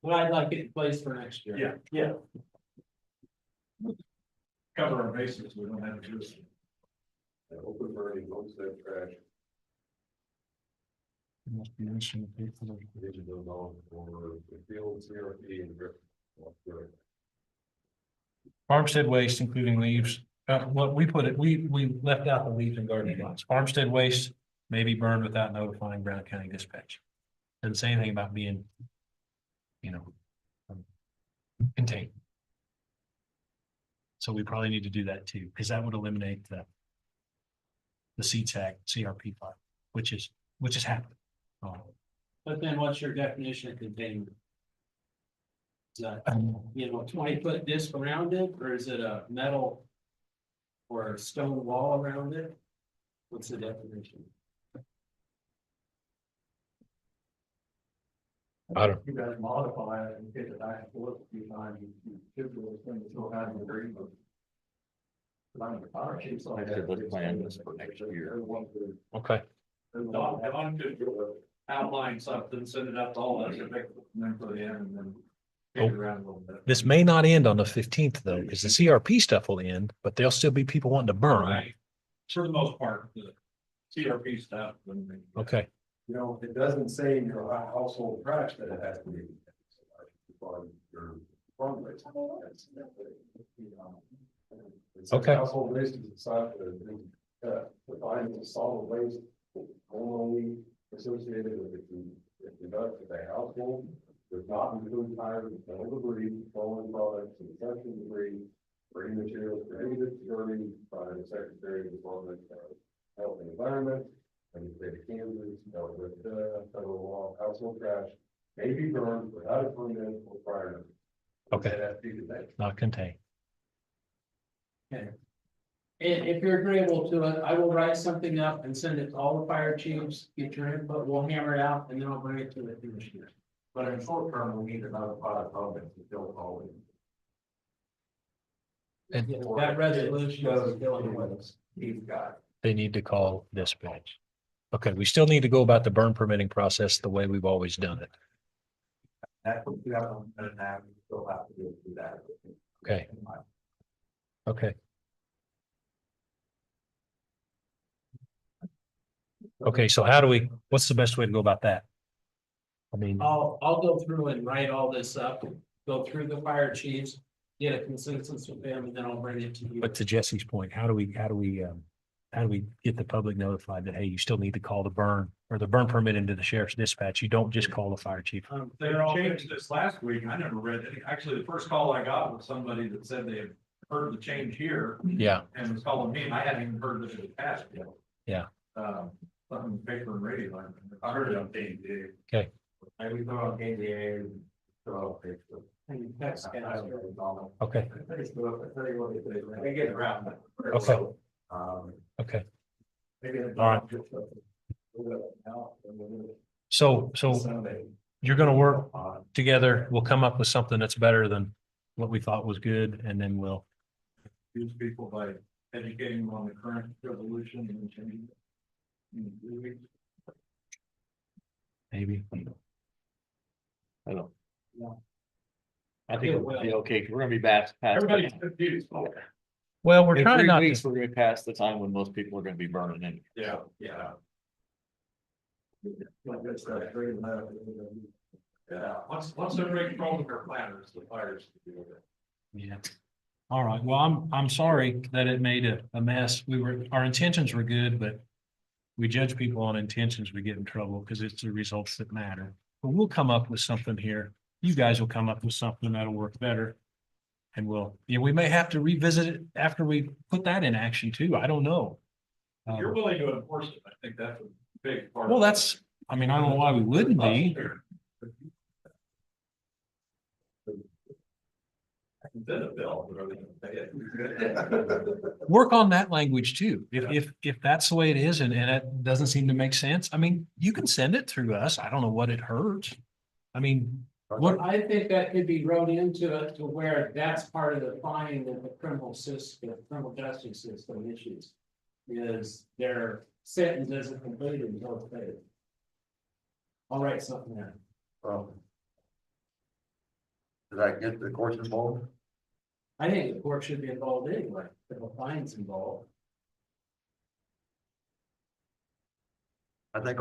Well, I'd like it in place for next year. Yeah. Cover our bases, we don't have to do this. Open burning, homestead trash. Field CRP and drip. Farmstead waste, including leaves, what we put it, we left out the leaves and garden plots. Farmstead waste may be burned without notifying Brown County Dispatch. Doesn't say anything about being, contained. So we probably need to do that too, because that would eliminate the CTAC CRP part, which is happening. But then what's your definition of containment? Is that, 20-foot disc around it, or is it a metal or a stone wall around it? What's the definition? I don't, You guys modify it and get it back and forth a few times, you typically things still have an agreement. I said, let's plan this for next year. okay. Don could outline something, send it up to all of us, and then put it in and then. figure it out a little bit. This may not end on the 15th though, because the CRP stuff will end, but there'll still be people wanting to burn. Right. For the most part, the CRP stuff. Okay, It doesn't say in your household trash that it has to be. Your farm waste. Okay. Household waste is aside defined as solid waste only associated with if conduct of a household. Does not include tires, metal debris, petroleum products, construction debris, or any materials prohibited burning by the Secretary of the Department of Health and Environment. And the state of Kansas, with federal law, household trash may be burned without a permit or prior. Okay. Not contained. Okay. If you're agreeable to it, I will write something up and send it to all the fire chiefs, get your input, we'll hammer it out, and then I'll bring it to the commissioners. But in short term, we need to notify the public to fill all in. That resolution is dealing with us. He's got. They need to call dispatch. Okay, we still need to go about the burn permitting process the way we've always done it. That's what you have on the now, you still have to go through that. Okay. Okay. Okay, so what's the best way to go about that? I mean, I'll go through and write all this up, go through the fire chiefs, get a consensus with them, and then I'll bring it to you. but to Jesse's point, how do we get the public notified that, hey, you still need to call the burn or the burn permit into the sheriff's dispatch? You don't just call the fire chief. They changed this last week. I never read it. Actually, the first call I got was somebody that said they had heard the change here Yeah, and was calling me, and I hadn't even heard that it had passed yet. Yeah. Something in the paper and radio. I heard it on KDA. okay, And we throw on KDA, throw on Facebook. And you text guys. okay, They get around. Okay. Um. okay. Maybe. All right. So you're gonna work together. We'll come up with something that's better than what we thought was good, and then we'll, Use people by educating them on the current resolution and changing it. In 3 weeks. maybe. I don't. Yeah. I think it'll be okay, 'cause we're gonna be past. Everybody's confused. Well, we're In trying 3 not weeks, to, we're gonna be past the time when most people are gonna be burning in. Yeah. Yeah, once they're ready to roll their planners, the fires to do it. yeah. All right, well, I'm sorry that it made a mess. Our intentions were good, but we judge people on intentions, we get in trouble because it's the results that matter. But we'll come up with something here. You guys will come up with something that'll work better. And we may have to revisit it after we put that in action too. I don't know. You're willing to enforce it. I think that's a big part. Well, I mean, I don't know why we wouldn't be. Then a bill, but are they gonna pay it? Work on that language too. If that's the way it is and it doesn't seem to make sense, I mean, you can send it through us. I don't know what it hurts. I mean, what, I think that could be wrote into it to where that's part of the fine that the criminal system, criminal justice system issues. Is their sentence isn't completed until it's paid. I'll write something there. Well. Does that get the courts involved? I think the court should be involved anyway, if a fine's involved. I think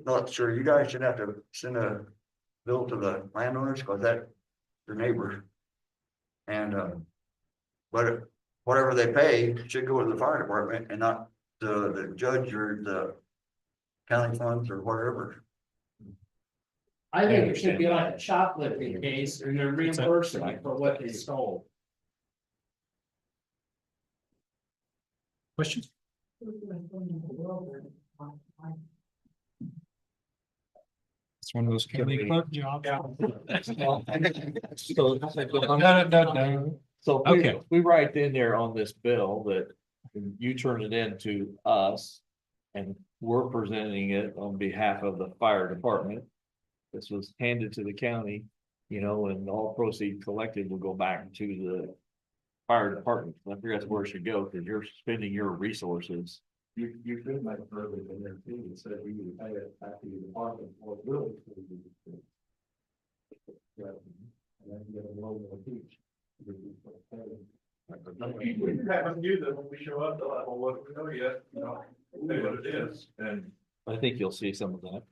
not sure, you guys should have to send a bill to the landowners, cause that, your neighbors. And, but whatever they pay should go to the fire department and not to the judge or the county funds or whatever. I think it should be like a shoplifting case and they're reimbursing for what they stole. questions? It's one of those county clerk jobs. So Okay. we write in there on this bill that you turn it in to us. And we're presenting it on behalf of the fire department. This was handed to the county, and all proceeds collected will go back to the fire department. I figure that's where it should go, because you're spending your resources. You could make further in there too, instead of you pay it back to the department or will. And then you get a loan of each. We haven't used it when we show up, they'll have, well, what do we know yet, say what it is, and. I think you'll see some of that.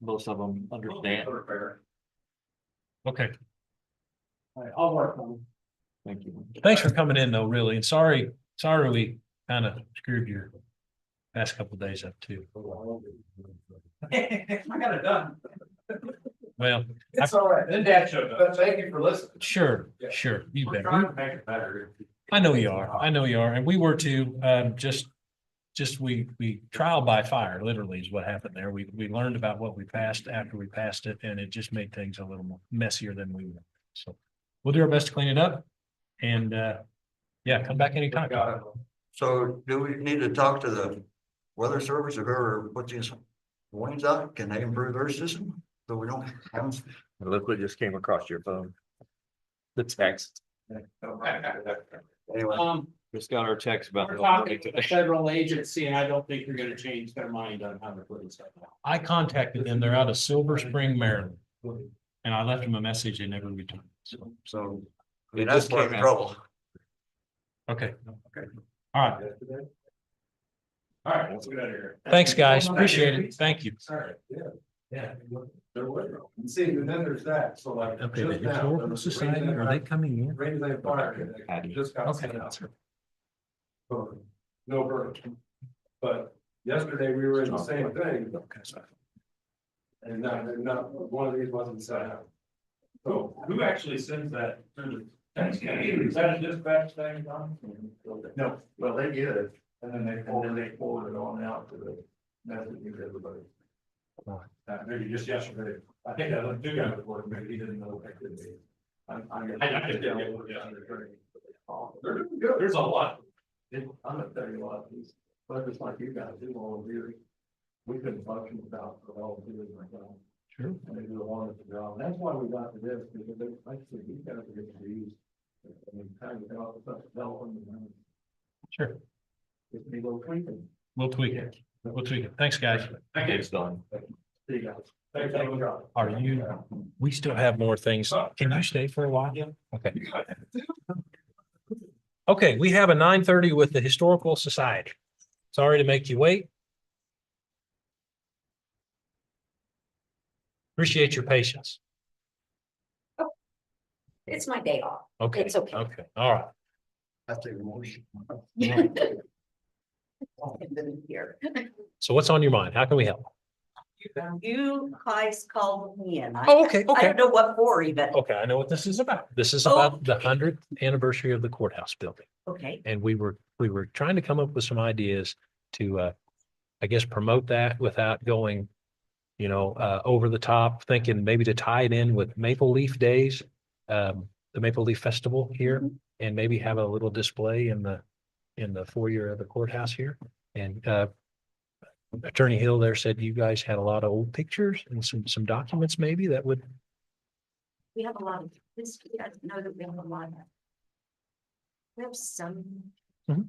Most of them understand. Okay, All right, I'll work on Thank you. thanks for coming in though, really, and sorry we kind of screwed your past couple of days up too. I got it done. Well, It's all right, then Dad showed up, but thank you for listening. sure, you We're bet. trying to make it better. I know you are, and we were too, we trial by fire, literally is what happened there. We learned about what we passed after we passed it, and it just made things a little more messier than we were. So we'll do our best to clean it up. And Yeah, come back anytime. So do we need to talk to the weather service or whoever put these warnings out? Can they improve their system? So we don't have. Look what just came across your phone. The text. Anyway, Just got our text about. We're talking to a federal agency and I don't think they're gonna change their mind on how to put this up. I contacted them. They're out of Silver Spring, Maryland. And I left them a message. They never returned. so I It mean, that's just part of came the out. trouble. Okay. Okay. All right. All right, let's get out of here. Thanks, guys. Appreciate it. Thank you. Sorry, yeah. There was, and see, and then there's that, so like. Okay, the just now, there Historical was a Society, Range are they coming in? Range Lane Fire, that just got Okay. sent out. So, no burn. But yesterday we were in the same thing, and not, one of these wasn't set out. So who actually sends that through the, is that a dispatch thing, Don? No, well, they get it, and then they forward it on out to the message to everybody. Maybe just yesterday. I think that was two guys reported, maybe he didn't know that could be. I just didn't get it, yeah. They're doing good. There's a lot. I'm gonna tell you what, these, but just like you guys do all of you, we couldn't function without all of you like that. Sure. And they do a wonderful job. That's why we got to this, because they, like I said, these guys are getting used. I mean, kind of, all the stuff developing and Sure. just be a little tweaking. We'll tweak it. We'll tweak it. Thanks, guys. It's done. See you guys. Thanks, Alan. Are you, we still have more things. Can you stay for a while? Okay. Okay, we have a 9:30 with the Historical Society. Sorry to make you wait. Appreciate your patience. It's my day off. Okay. It's okay. Okay, all right. I take a motion. Here. So what's on your mind? How can we help? You guys called me in. Oh, okay, I okay. don't know what for even. Okay, I know what this is about. This is about the 100th anniversary of the courthouse building. Okay, And we were trying to come up with some ideas to, I guess, promote that without going, over the top, thinking maybe to tie it in with Maple Leaf Days, the Maple Leaf Festival here, and maybe have a little display in the foyer of the courthouse here. And, Attorney Hill there said you guys had a lot of old pictures and some documents maybe that would, we have a lot of this. You guys know that we have a lot of. We have some. Mhm.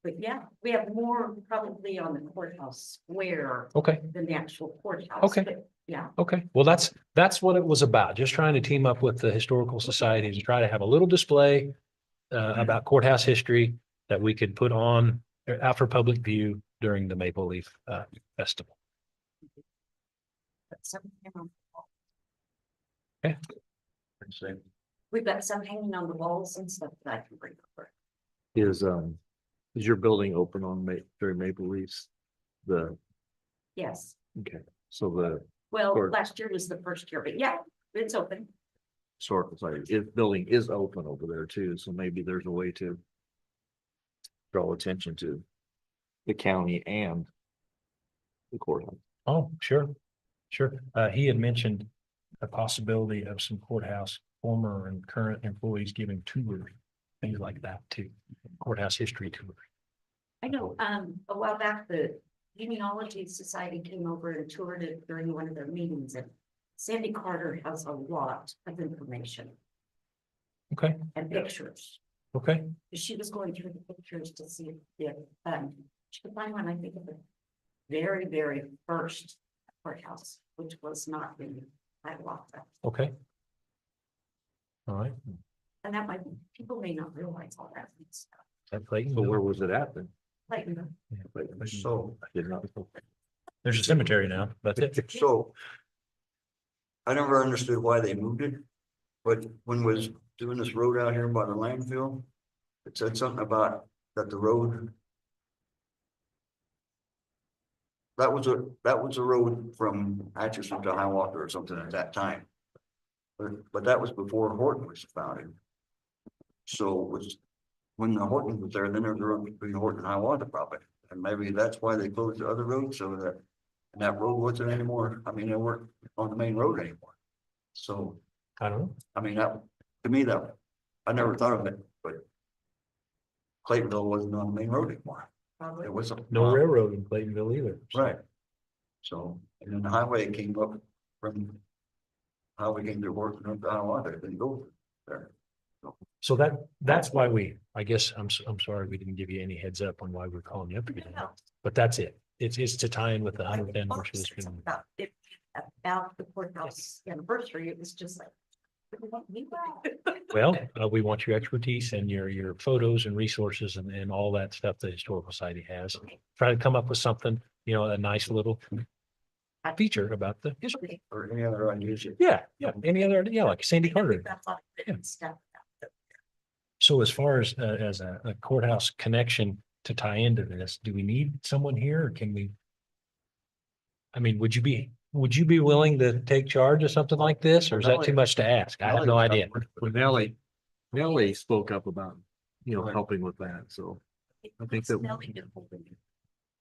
But yeah, we have more probably on the courthouse square okay. than the actual courthouse. Okay. but Yeah, Okay, well, that's what it was about, just trying to team up with the Historical Society to try to have a little display about courthouse history that we could put on out for public view during the Maple Leaf Festival. but some, Okay. we've got some hanging on the walls and stuff that I can bring over. Is your building open on during Maple Leafs? Yes, Okay, so the well, Or- last year was the first year, but yeah, it's open. historical society, building is open over there too, so maybe there's a way to draw attention to the county and the courthouse. Oh, sure, sure. He had mentioned a possibility of some courthouse former and current employees giving tours, things like that too, courthouse history tours. I know, a while back, the Genealogy Society came over and toured it during one of their meetings, and Sandy Carter has a lot of information Okay, and pictures. okay, She was going through the pictures to see if, she could find one, I think, of the very, very first courthouse, which was not in Hiawatha. okay. All right. And that might, people may not realize all that stuff. That Clayton. So where was it at then? Like, So, I did not. There's a cemetery now. That's it. so. I never understood why they moved it, but when was doing this road out here by the landfill, it said something about that the road. That was a road from Atchison to Hiawatha or something at that time. But that was before Horton was founded. So it was, when the Horton was there, then there was a road between Horton and Hiawatha probably, and maybe that's why they closed the other road, so that. And that road wasn't anymore, I mean, they weren't on the main road anymore. So, I don't know. I mean, that, to me, that, I never thought of it, but. Claytonville wasn't on the main road anymore. Probably. It was. No railroad in Claytonville either. Right. So, and then the highway came up from. Highway came to work from the Hiawatha, it didn't go there. So that's why I guess, I'm sorry, we didn't give you any heads up on why we're calling you up again, No. but that's it. It's to tie in with the I 110 thought versus. it was about the courthouse anniversary, it was just like. we want you back. Well, we want your expertise and your photos and resources and all that stuff the Historical Society has. Try to come up with something, a nice little feature about the history. Or any other ideas. Yeah, any other, like Sandy Carter. That's a lot of good stuff. So as far as a courthouse connection to tie into this, do we need someone here or can we? I mean, would you be willing to take charge of something like this or is that too much to ask? I have no idea. When Nellie spoke up about, helping with that, so I think that-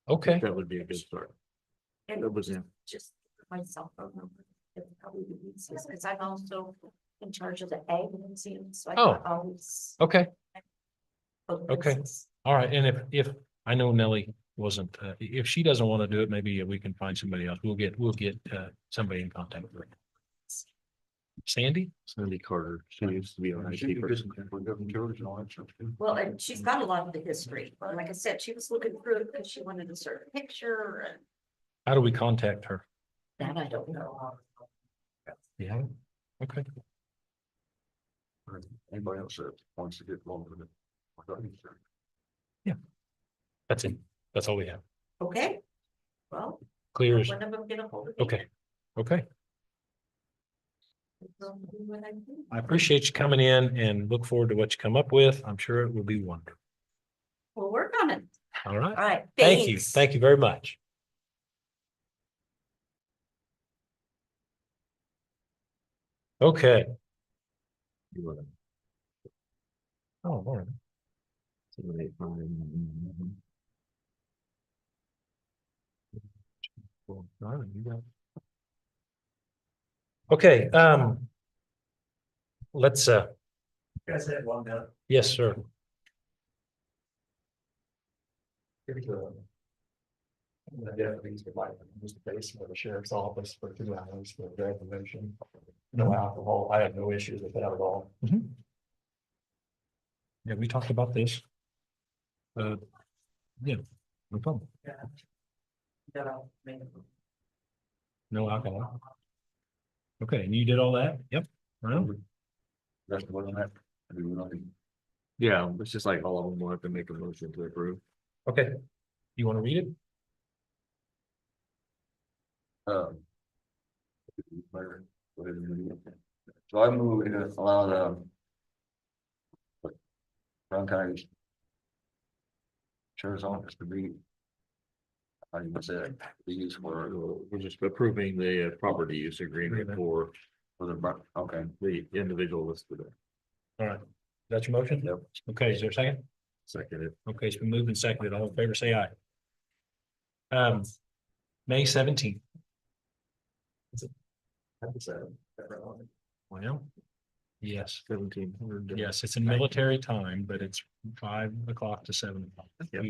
Okay, that would be a good start. And That was, just my cell phone number. It's probably the easiest, because I'm also in charge of the ag museum, so I Oh. can always. okay, both Okay. places. all right. And if I know Nellie wasn't, if she doesn't want to do it, maybe we can find somebody else. We'll get somebody in contact with her. Sandy? Sandy Carter, she used to be on She IT could person. just- for government children and all that stuff too. Well, and she's got a lot of the history, but like I said, she was looking through it because she wanted a certain picture and How do we contact her? that I don't know. Yeah. Okay. Or Anybody else that wants to get involved with it. That's it. That's all we have. Okay, well, Clear as, when I'm gonna get a hold of you. okay. Okay. I'll do what I do. I appreciate you coming in and look forward to what you come up with. I'm sure it will be wonderful. We'll work on it. All right. All right. Thank you. thanks. Thank you very much. Okay. Oh, all right. Well, all right, you got it. Okay, let's, Guys had one minute. yes, sir. The deputies would like to use the basement of the sheriff's office for 2 hours for graduation. No alcohol. I have no issues with that at all. Yeah, we talked about this. Yeah, no problem. No alcohol. Okay, and you did all that? Yep. Well, That's more than that. I do nothing. Yeah, it's just like all of them will have to make a motion to approve. okay. You want to read it? Um, So I move in allow the. Brown County. Sheriff's office to be. How you say it, be used for We're just approving the property use agreement for okay. the individual listed. All right. That's your motion? Yep. Okay, is there a second? Seconded. Okay, it's been moved and seconded. All in favor, say aye. May 17th. Well, yes, 1700. yes, it's in military time, but it's 5 o'clock to 7 o'clock. Yep.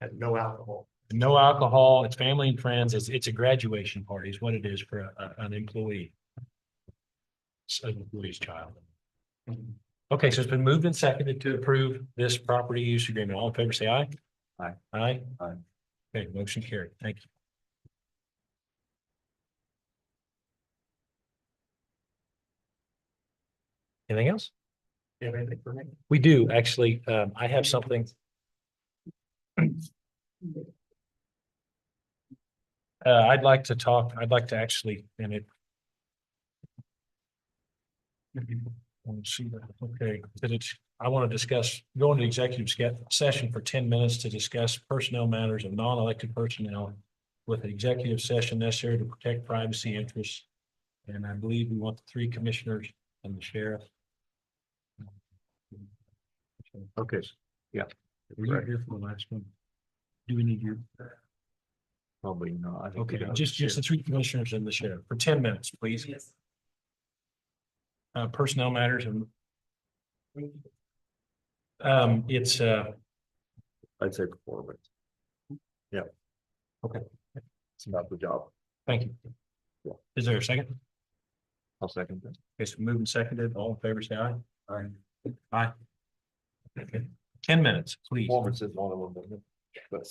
And no alcohol. No alcohol, it's family and friends, it's a graduation party is what it is for an employee. It's an employee's child. Okay, so it's been moved and seconded to approve this property use agreement. All in favor, say aye. Aye. Aye. Aye. Okay, motion carried. Thank you. Anything else? You have anything for me? We do, actually. I have something. I'd like to actually, and it. Let's see that, okay, but I want to discuss, go into executive session for 10 minutes to discuss personnel matters of non-elected personnel with an executive session necessary to protect privacy interests. And I believe we want the 3 commissioners and the sheriff. Okay, Were you here for the last one? Do we need you? probably not. I think Okay, we got- just the 3 commissioners and the sheriff for 10 minutes, please. Yes. Personnel matters and It's, I'd say performance. Yeah. Okay. It's not the job. thank you. Is there a second? I'll second that. Okay, so moving seconded, all in favor, say aye. Aye. Aye. Okay, 10 minutes, please. Performance is one of them, but.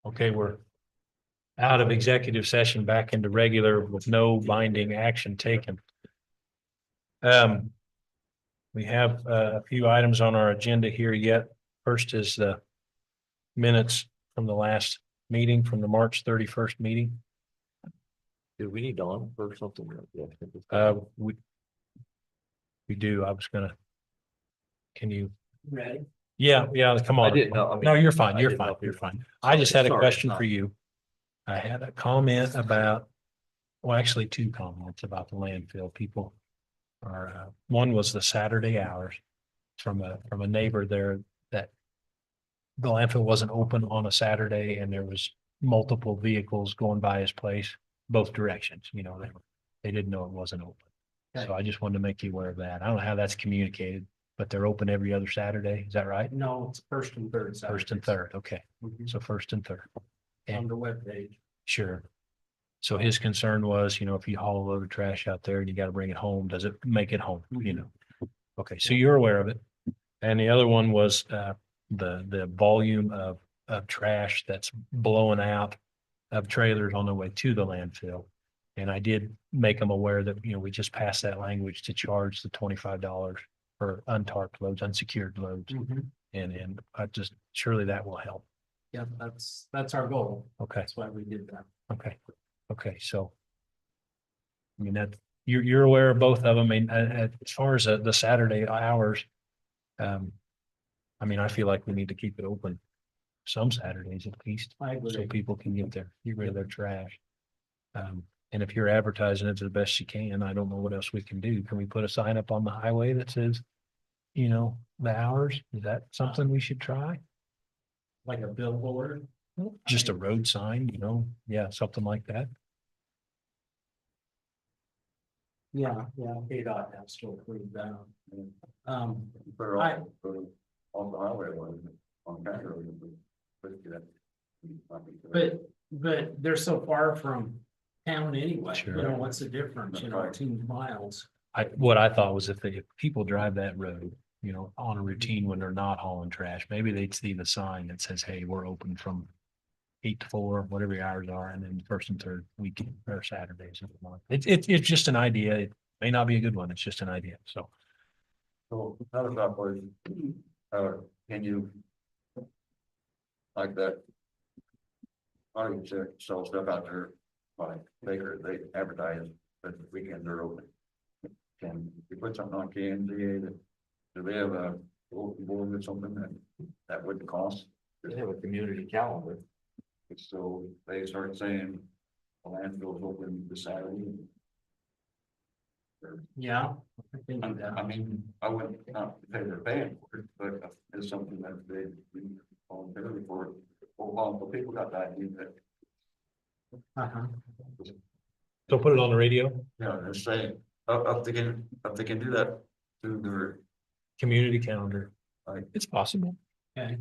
Okay, we're out of executive session back into regular with no binding action taken. We have a few items on our agenda here yet. First is the minutes from the last meeting, from the March 31st meeting. Do we need Dawn for something? We do. I was gonna. Can you? Ready? Yeah, come on. I didn't know. I mean, No, you're fine. I You're didn't know fine. if you- You're fine. I just had a Sorry, question sorry. for you. I had a comment about, well, actually two comments about the landfill people. Are, one was the Saturday hours from a neighbor there that the landfill wasn't open on a Saturday and there was multiple vehicles going by his place, both directions, they didn't know it wasn't open. So I just wanted to make you aware of that. I don't know how that's communicated, but they're open every other Saturday. Is that right? No, it's first and third. First and Saturdays. third. Okay. Mhm. So first and third. On the webpage. Sure. So his concern was, if you haul a load of trash out there and you got to bring it home, does it make it home? Okay, so you're aware of it. And the other one was the volume of trash that's blowing out of trailers on their way to the landfill. And I did make them aware that, we just passed that language to charge the $25 for untarped loads, unsecured loads. And I just, surely that will help. Yeah, that's our goal. Okay. That's why we did that. Okay, so. I mean, that, you're aware of both of them, and as far as the Saturday hours. I mean, I feel like we need to keep it open some Saturdays at least, I so agree. people can get rid of their trash. And if you're advertising it the best you can, I don't know what else we can do. Can we put a sign up on the highway that says, the hours? Is that something we should try? Like a billboard. Just a road sign, yeah, something like that. Yeah, KDOT has to approve that. Put it I- on the highway, on County Road. But they're so far from town anyway, Sure. what's the difference, That's right. 2 miles. What I thought was if people drive that road, on a routine when they're not hauling trash, maybe they'd see the sign that says, hey, we're open from 8 to 4, whatever your hours are, and then first and third weekend or Saturdays. It's just an idea. It may not be a good one. It's just an idea. So So, another thought was, can you? Like that. I can sell stuff out there, like Baker, they advertise, but the weekends are open. Can you put something on KMDA that, do they have a local board or something that wouldn't cost? They have a community calendar. So they start saying, the landfill's open this Saturday. Yeah. I can do that. I mean, I wouldn't not pay their paying for it, but it's something that they voluntarily for. Well, people got that idea that, Uh-huh. So put it on the radio, they're saying, if they can do that through their, community calendar. Right. It's possible. Okay,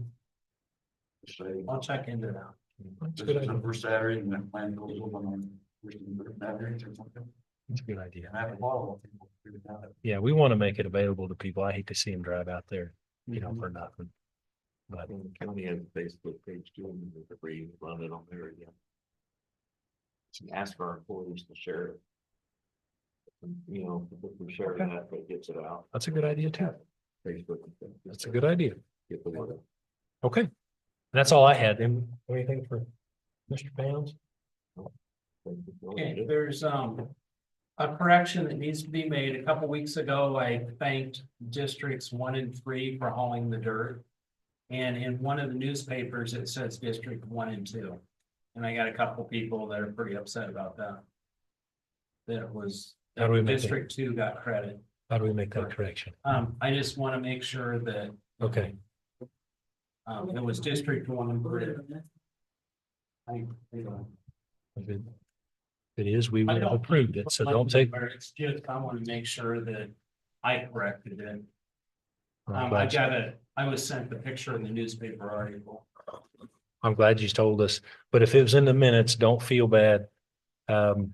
say. I'll check into that. It's a This good is idea. the first Saturday and then plan goes open on first and third Saturdays or something. It's a good idea. And have a bottle. People figure it out. Yeah, we want to make it available to people. I hate to see them drive out there, Mm-hmm. for nothing. But The county has a Facebook page too, and they're free to run it on there again. So ask our employees to share it. If we share Okay. that, it gets it out. that's a good idea too. Facebook. That's a good idea. Get the word out. Okay. That's all I had. Anything for Mr. Pounds? Okay, there's a correction that needs to be made. A couple weeks ago, I thanked districts 1 and 3 for hauling the dirt. And in one of the newspapers, it says District 1 and 2. And I got a couple people that are pretty upset about that. That it was, How do we make that? District 2 got credit. How do we make that correction? I just want to make sure that Okay. it was District 1 and 3. If it is, we I would have don't- approved it. So don't take. It's just, I want to make sure that I corrected it. I'm I was sent the picture in the newspaper article. glad you told us, but if it was in the minutes, don't feel bad. County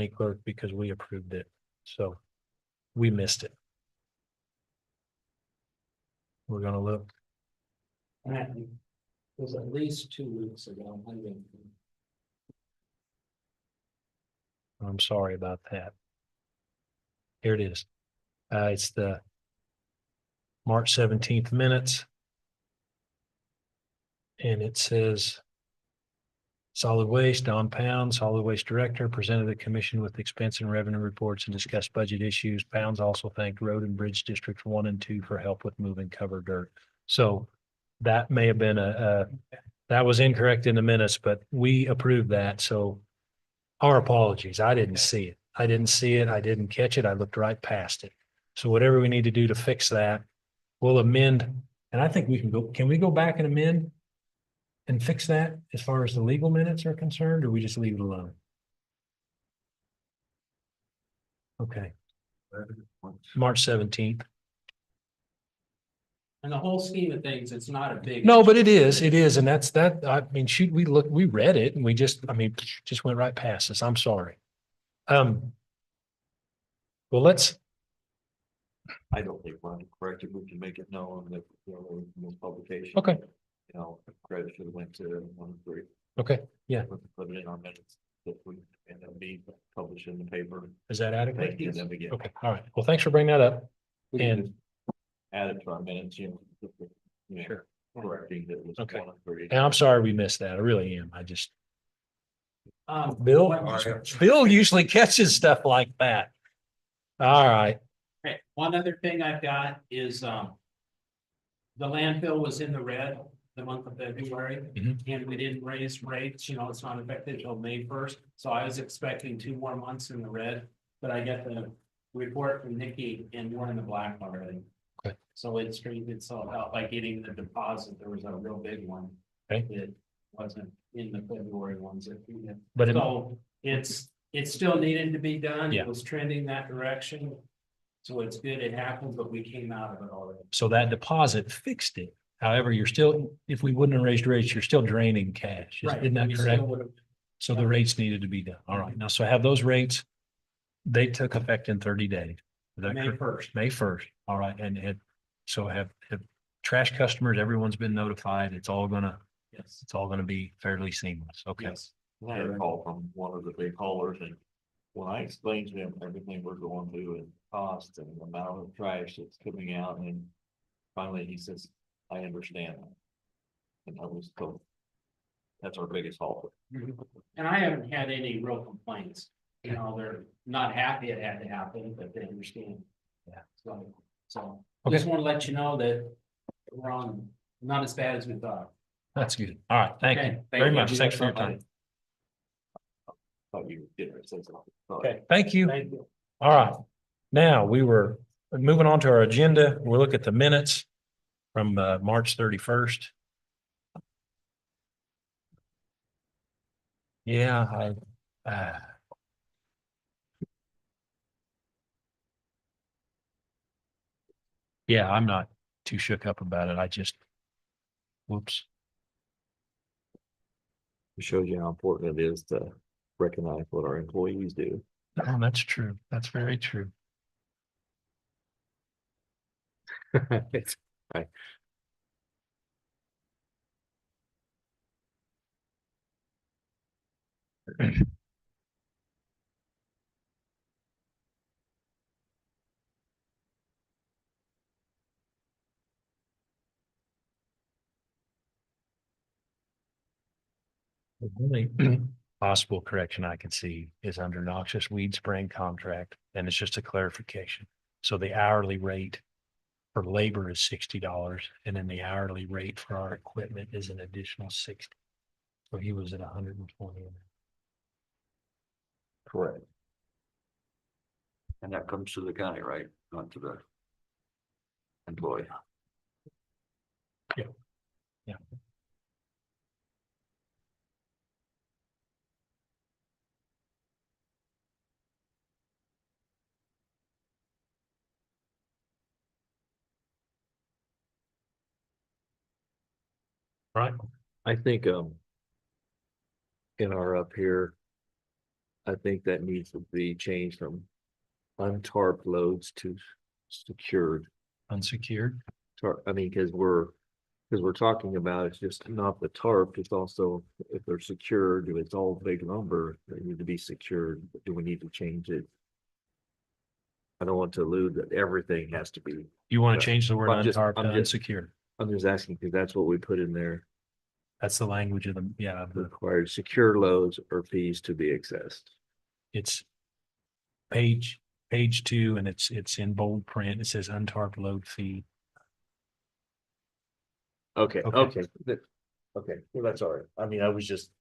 clerk, because we approved it, so we missed it. We're gonna look. And was at least 2 weeks ago. I think. I'm sorry about that. Here it is. It's the March 17th minutes. And it says solid waste, Don Pound, solid waste director, presented the commission with expense and revenue reports and discussed budget issues. Pounds also thanked Road and Bridge Districts 1 and 2 for help with moving cover dirt. So that may have been that was incorrect in the minutes, but we approved that. So our apologies. I didn't see it. I didn't catch it. I looked right past it. So whatever we need to do to fix that, we'll amend. And I think can we go back and amend and fix that as far as the legal minutes are concerned, or we just leave it alone? Okay, March 17th. In the whole scheme of things, it's not a big. No, but it is. And that's that. I mean, shoot, we read it and we just went right past us. I'm sorry. Well, I don't think we're correct if we can make it known that, this publication. Okay. Credit should have went to 1-3. okay. Yeah. Put it in our minutes that we, and then be published in the paper. Is that adequate? Thank you, then we get. Okay. All right. Well, thanks for bringing that up. We can And just add it to our minutes, Sure. correcting that it was Okay. 1-3. I'm sorry we missed that. I really am. Um, Bill, what- Bill usually catches stuff like that. All right. Okay, one other thing I've got is, the landfill was in the red the month of February, Mhm. and we didn't raise rates, it's not effective until May 1st. So I was expecting 2 more months in the red, but I get the report from Nikki and we're in the black already. Okay. So it straightened itself out by getting the deposit. There was a real big one. Okay. That wasn't in the February ones that we did. But So it's still needed to be done. Yeah. It was trending that direction. So it's good it happened, but we came out of it already. so that deposit fixed it. However, you're still, if we wouldn't have raised rates, you're still draining cash. Isn't that We still correct? would've- So the rates needed to be done. All right. Now, so have those rates, they took effect in 30 days. Is that May correct? 1st. May 1st. All right. And so have trash customers, everyone's been notified. It's all gonna Yes. be fairly seamless. Okay. Yes. I had a call from one of the big haulers, and when I explained to him everything we're going through and cost and the amount of trash that's coming out, and finally he says, I understand. And I was told, that's our biggest hauler. And I haven't had any real complaints. They're not happy it had to happen, but they understand. Yeah. So Okay. just want to let you know that we're on, not as bad as we thought. That's good. All right. Thank Okay, you thank very you. much. Thanks for your time. Thought you did say something. Okay. Thank you. Thank you. All right. Now we were moving on to our agenda. We'll look at the minutes from March 31st. Yeah, yeah, I'm not too shook up about it. I just, whoops. It shows you how important it is to recognize what our employees do. Oh, that's true. That's very true. It's, right. The only possible correction I can see is under noxious weed spraying contract, and it's just a clarification. So the hourly rate for labor is $60, and then the hourly rate for our equipment is an additional 60. So he was at 120. Correct. And that comes to the county, right? Not to the employee. Yeah. Right. I think, in our up here, I think that needs to be changed from untarped loads to secured. Unsecured. I mean, because Cause we're talking about, it's just not the tarp, it's also if they're secured, if it's all big lumber, they need to be secured, do we need to change it? I don't want to allude that everything has to be, You want Yeah. to change the word I'm just- untarped I'm to just- unsecured. I'm just asking, cause that's what we put in there, That's the language of the, yeah, required secure loads or fees to be accessed. it's page 2, and it's in bold print. It says untarped load fee. Okay, Okay. okay, okay, well, that's all right, I mean, I was just.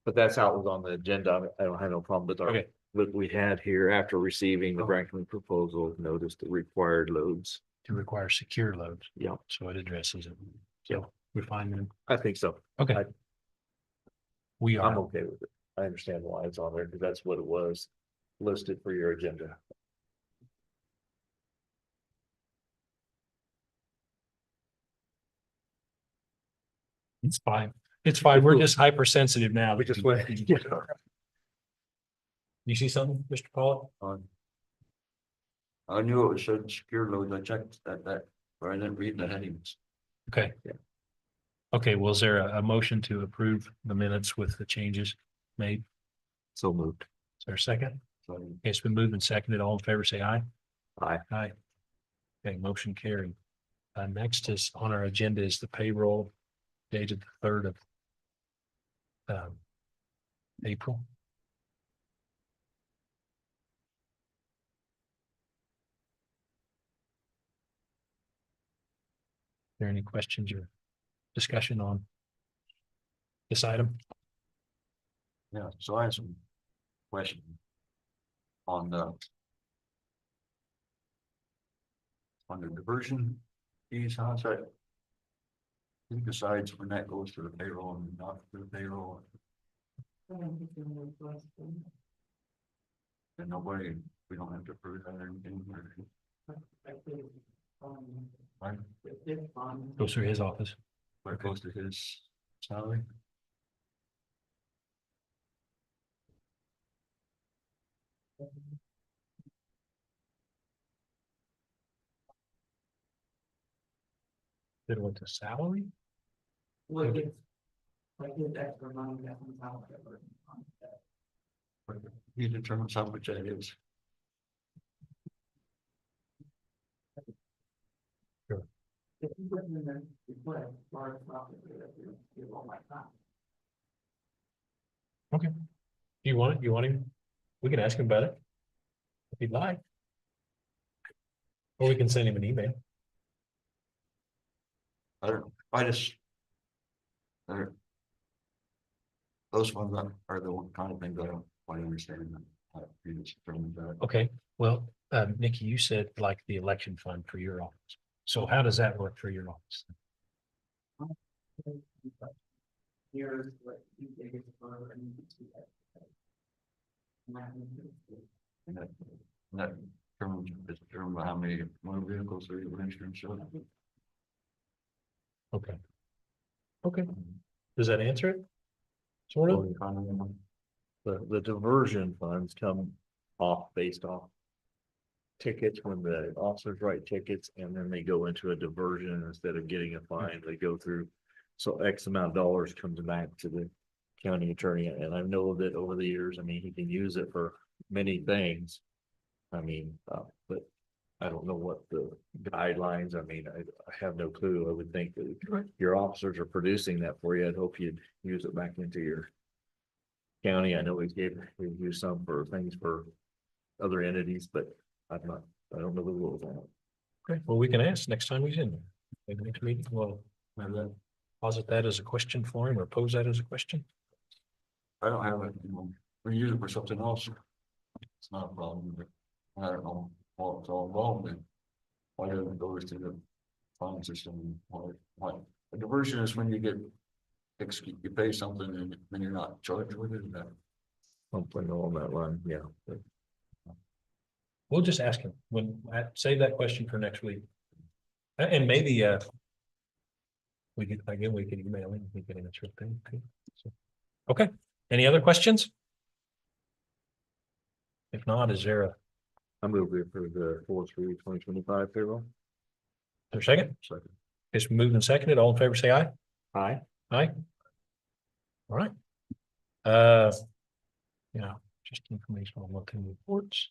But that's how it was on the agenda, I don't have no problem with our, Okay. what we had here after receiving the Oh. Franklin proposal, notice the required loads. To require secure loads. Yeah, So it addresses it. So we're fine then. I think so, Okay. We I'm are. okay with it, I understand why it's on there, because that's what it was listed for your agenda. It's fine. It's fine. We're just hypersensitive now. We just went, yeah. You see something, Mr. Pollock? I knew it showed secure loads, I checked that, but I didn't read the headings. Okay. Yeah. Okay, was there a motion to approve the minutes with the changes made? So moved. Is there a second? So Okay, it's been moved and seconded. All in favor, say aye. Aye. Aye. Okay, motion carried. Next is on our agenda is the payroll dated the 3rd of April. There any questions or discussion on this item? yeah, so I have some questions on the diversion fees, how's that? Who decides when that goes to the payroll and not to the payroll? And nobody, we don't have to approve that or anything. Right, Goes through his office. where it goes to his salary. Did it went to salary? Look, it's like his extra money that comes out. He determines how much that is. If you put in there, you put a large profit, you won't like that. Okay. Do you want it? You want him? We can ask him about it. If you'd like. Or we can send him an email. I don't, I just. They're- Those ones are the one kind of things I don't quite understand. You just determine that. Okay, well, Nikki, you said like the election fund for your office. So how does that work for your office? Here's what you think is for. And that determines, is determined by how many motor vehicles are you registered and so. Okay. Okay, does that answer it? Sort of? The diversion funds come off based off. Tickets when the officers write tickets and then they go into a diversion instead of getting a fine, they go through. So X amount of dollars comes back to the county attorney, and I know that over the years, I mean, he can use it for many things. I mean, but I don't know what the guidelines, I mean, I have no clue. I would think that your officers are producing that for you. I'd hope you'd use it back into your county. I know we use some for things for other entities, but I don't know the rules on it. Okay, well, we can ask next time he's in there. Maybe next meeting, we'll have that, posit that as a question for him or pose that as a question. I don't have it, we use it for something else. It's not a problem, but I don't know what it's all involved in. Why doesn't it go to the fund system? Why? A diversion is when you get, you pay something and then you're not charged with it. Something along that line, yeah. We'll just ask him when, save that question for next week. And maybe, we could email him, we can answer it then. Okay. So, okay, any other questions? If not, is there I move for the 4/3/2025 payroll. a second? Second. It's moved and seconded. All in favor, say aye. Aye. Aye. All right. Yeah, just information on looking reports.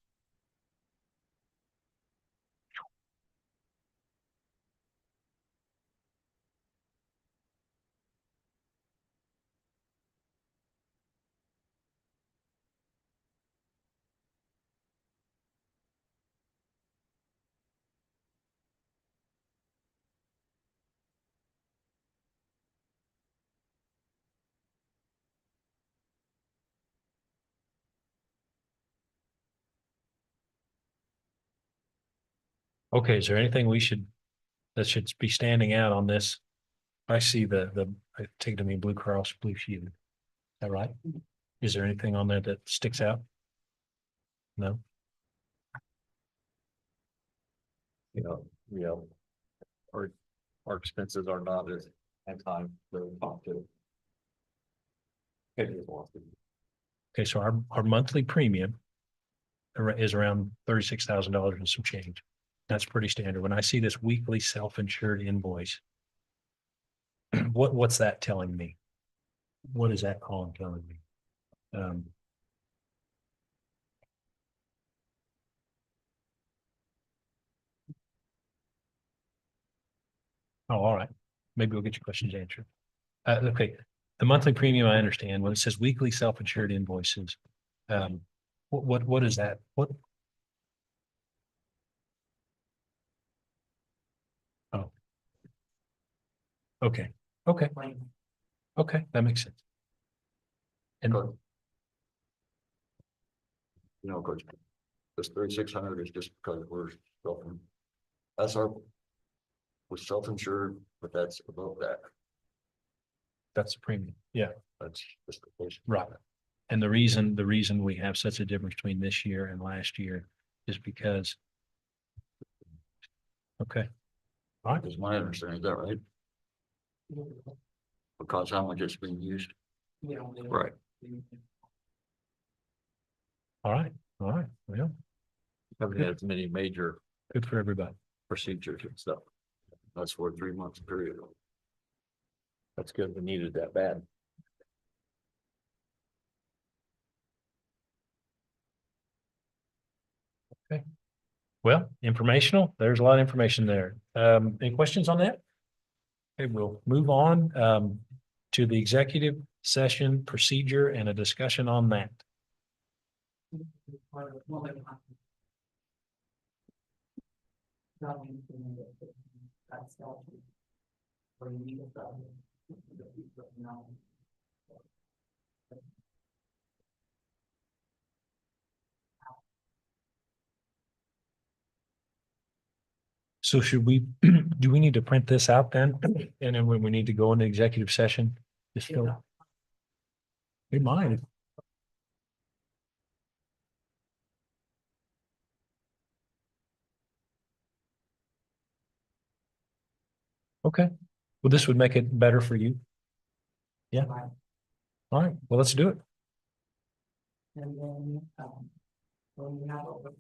Okay, is there anything that should be standing out on this? I see I take it to mean Blue Cross Blue Shield. Is that right? Is there anything on there that sticks out? No? Yeah. Our expenses are not as at time to talk to. Okay, so our monthly premium is around $36,000 and some change. That's pretty standard. When I see this weekly self-insured invoice, what's that telling me? What is that column telling me? Oh, all right. Maybe we'll get your questions answered. Okay, the monthly premium, I understand. When it says weekly self-insured invoices, what is that? What? Oh. Okay, okay, okay, that makes sense. And You know, because this 3,600 is just because we're we're self-insured, but that's above that. that's the premium. Yeah, That's just the case. right. And the reason we have such a difference between this year and last year is because. Okay. All right. Is my understanding, is that right? Because how much it's being used? Right. All right. All right. Well, Haven't had as many major good for everybody. procedures and stuff. That's for a 3 months period. That's good. We needed that bad. Well, informational, there's a lot of information there. Any questions on that? Okay, we'll move on to the executive session procedure and a discussion on that. So should we, do we need to print this out then? And then when we need to go into executive session, just fill. We might. Okay, well, this would make it better for you. Yeah. All right, well, let's do it. And then, when you have over.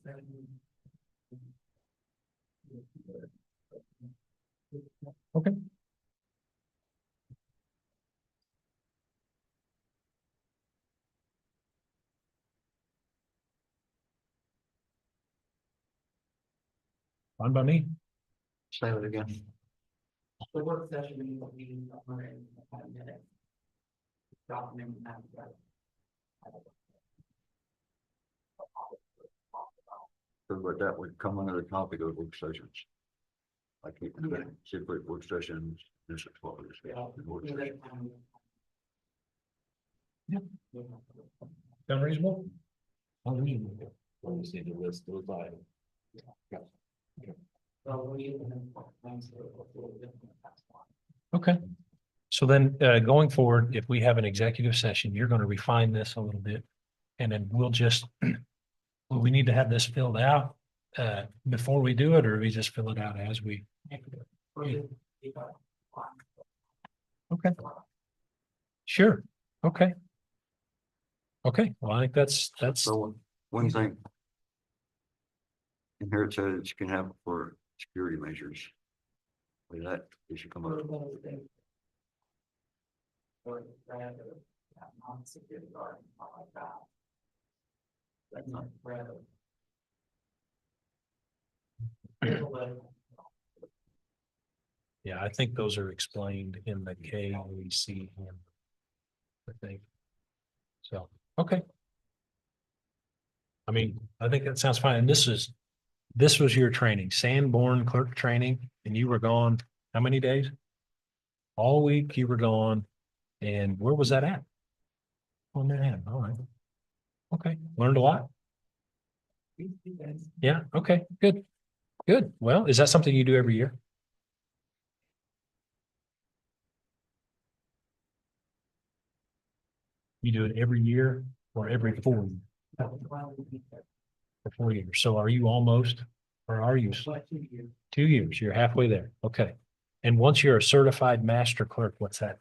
Okay. Fine by me. Say it again. The work session will be 105 minutes. Document that. But that would come under the topic of work sessions. I keep separate work sessions. This is what we're saying. Sound reasonable? Unreasonable. We just need to list those items. Okay. So then, going forward, if we have an executive session, you're going to refine this a little bit. And then we'll just, will we need to have this filled out before we do it, or we just fill it out as we? Okay. Sure. Okay. Okay, well, I think that's. So one thing. In here it says you can have for security measures. That, you should come up. Yeah, I think those are explained in the KAC. I think. So, okay. I mean, I think that sounds fine. And this was your training, Sanborn clerk training, and you were gone, how many days? All week you were gone. And where was that at? Oh, man, all right. Okay, learned a lot. Yeah, okay, good. Good. Well, is that something you do every year? You do it every year or every 4 years? For 4 years. So are you almost, or are you? 2 years. You're halfway there. Okay. And once you're a certified master clerk, what's that?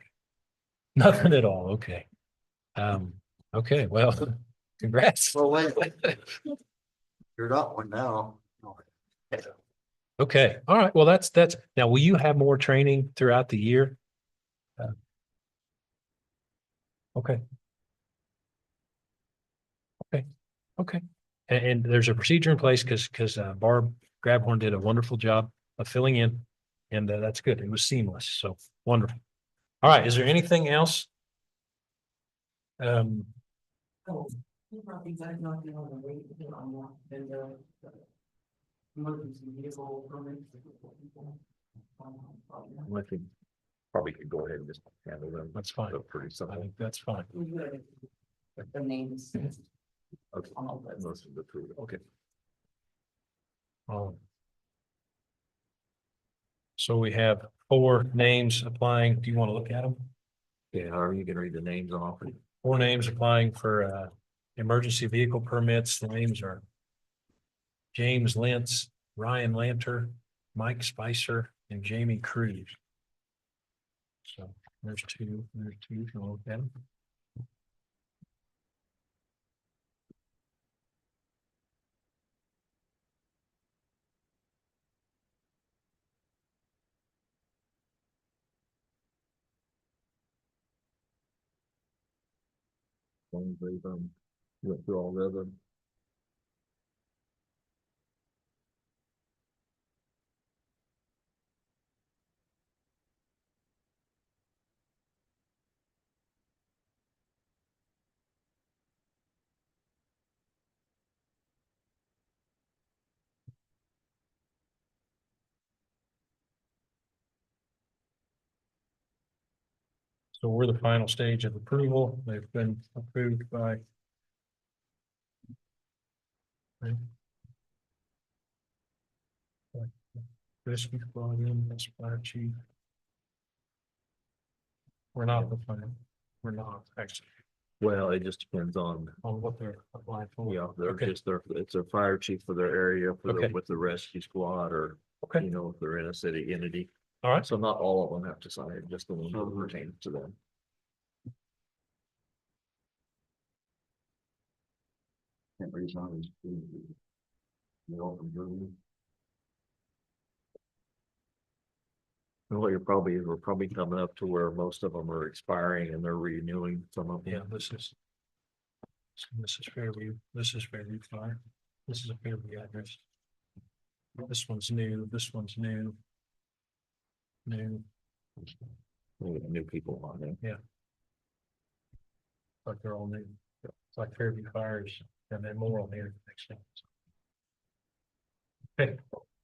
Nothing at all. Okay. Okay, well, congrats. Well, wait. You're not one now. Okay, all right. Well, that's, now will you have more training throughout the year? Okay. Okay, okay. And there's a procedure in place because Barb Grabhorn did a wonderful job of filling in. And that's good. It was seamless. So wonderful. All right. Is there anything else? I think probably could go ahead and just handle them. That's fine. They're pretty I simple. think that's fine. The names. Okay. Most of the food. Okay. So we have 4 names applying. Do you want to look at them? Yeah, how are you gonna read the names off? 4 names applying for emergency vehicle permits. The names are James Lentz, Ryan Lanter, Mike Spicer, and Jamie Cruz. So there's 2. There's 2. If you want to look at them. Went through all the other. So we're the final stage of approval. They've been approved by. Rescue squad in, that's fire chief. We're not the final. We're not actually Well, it just depends on, on what they're applying for. yeah, they're Okay. just it's a fire chief for their area for Okay. the, with the rescue squad or, Okay, you know, if they're in a city entity. all right. So not all of them have to sign it, just the ones that pertain to them. Can't reach on these. You know, from Germany. And what we're probably coming up to where most of them are expiring and they're renewing some of them. Yeah, this is Fairview. This is Fairview Fire. This is a Fairview address. This one's new. This one's new. New, We got new people on there. like they're all new. It's like Fairview Fires and then more on here next thing. Okay,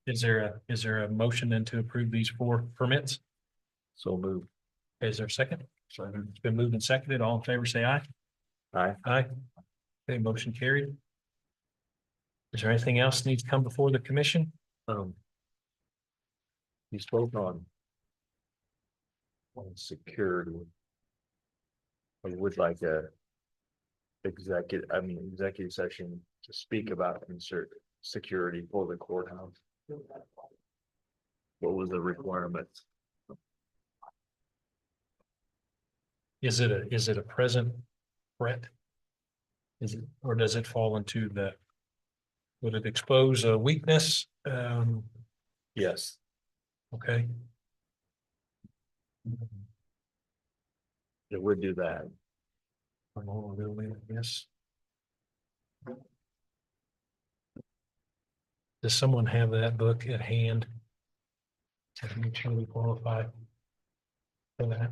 is there a motion then to approve these 4 permits? So move. Is there a second? So it's been moved and seconded. All in favor, say aye. Aye. Aye. Okay, motion carried. Is there anything else needs to come before the commission? You spoke on security. I would like executive session to speak about insert security for the courthouse. What was the requirement? Is it a present threat? Is it, or does it fall into the, would it expose a weakness? Yes. Okay, It would do that. Yes. Does someone have that book at hand? To make sure we qualify for that.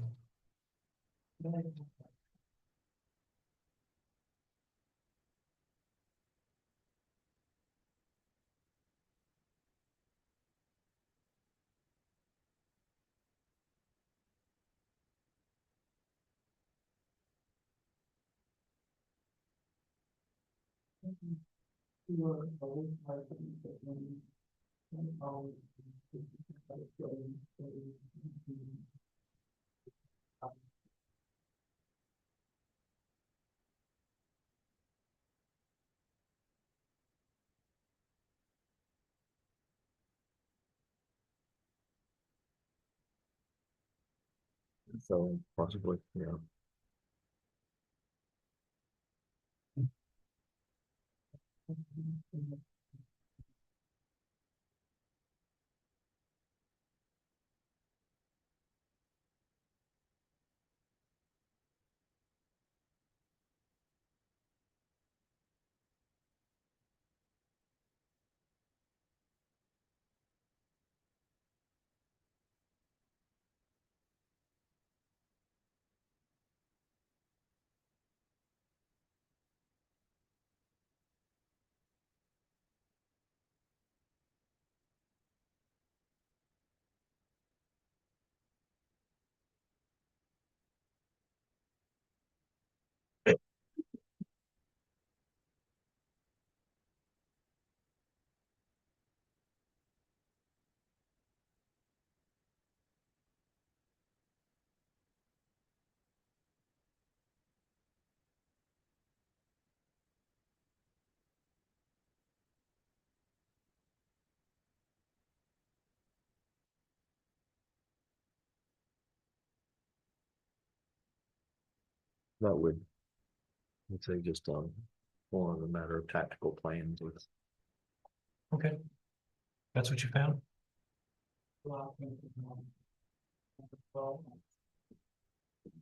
So possibly, yeah. That would. I'd say just more of a matter of tactical plans with. Okay. That's what you found?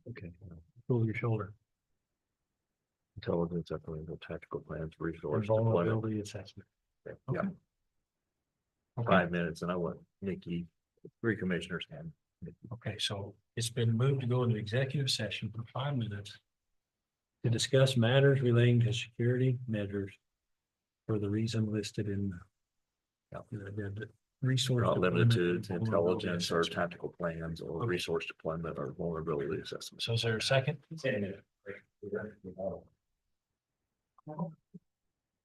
Okay. Pull your shoulder. Intelligence, economic, tactical plans, resource. And vulnerability assessment. Yeah, Okay. Okay. 5 minutes and I want Nikki, 3 commissioners can. Okay, so it's been moved to go into executive session for 5 minutes. To discuss matters relating to security measures. For the reason listed in. The resource. Not limited to deployment and intelligence or vulnerability assessment. tactical plans or Okay. resource deployment or vulnerability assessment. So is there a second? Can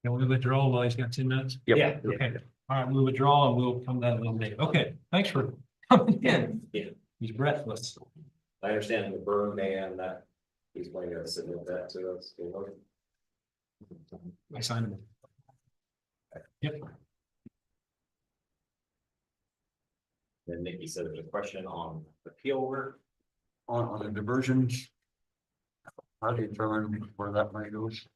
we withdraw while he's got 10 minutes? Yep. Yeah. Okay, all right, we'll withdraw and we'll come to that a little later. Okay, thanks for coming in. Yeah. He's breathless. I understand the burn ban that he's going to submit that to us. I signed him. Yep. Then Nikki said there's a question on appeal work. On the diversions. How do you determine where that money goes?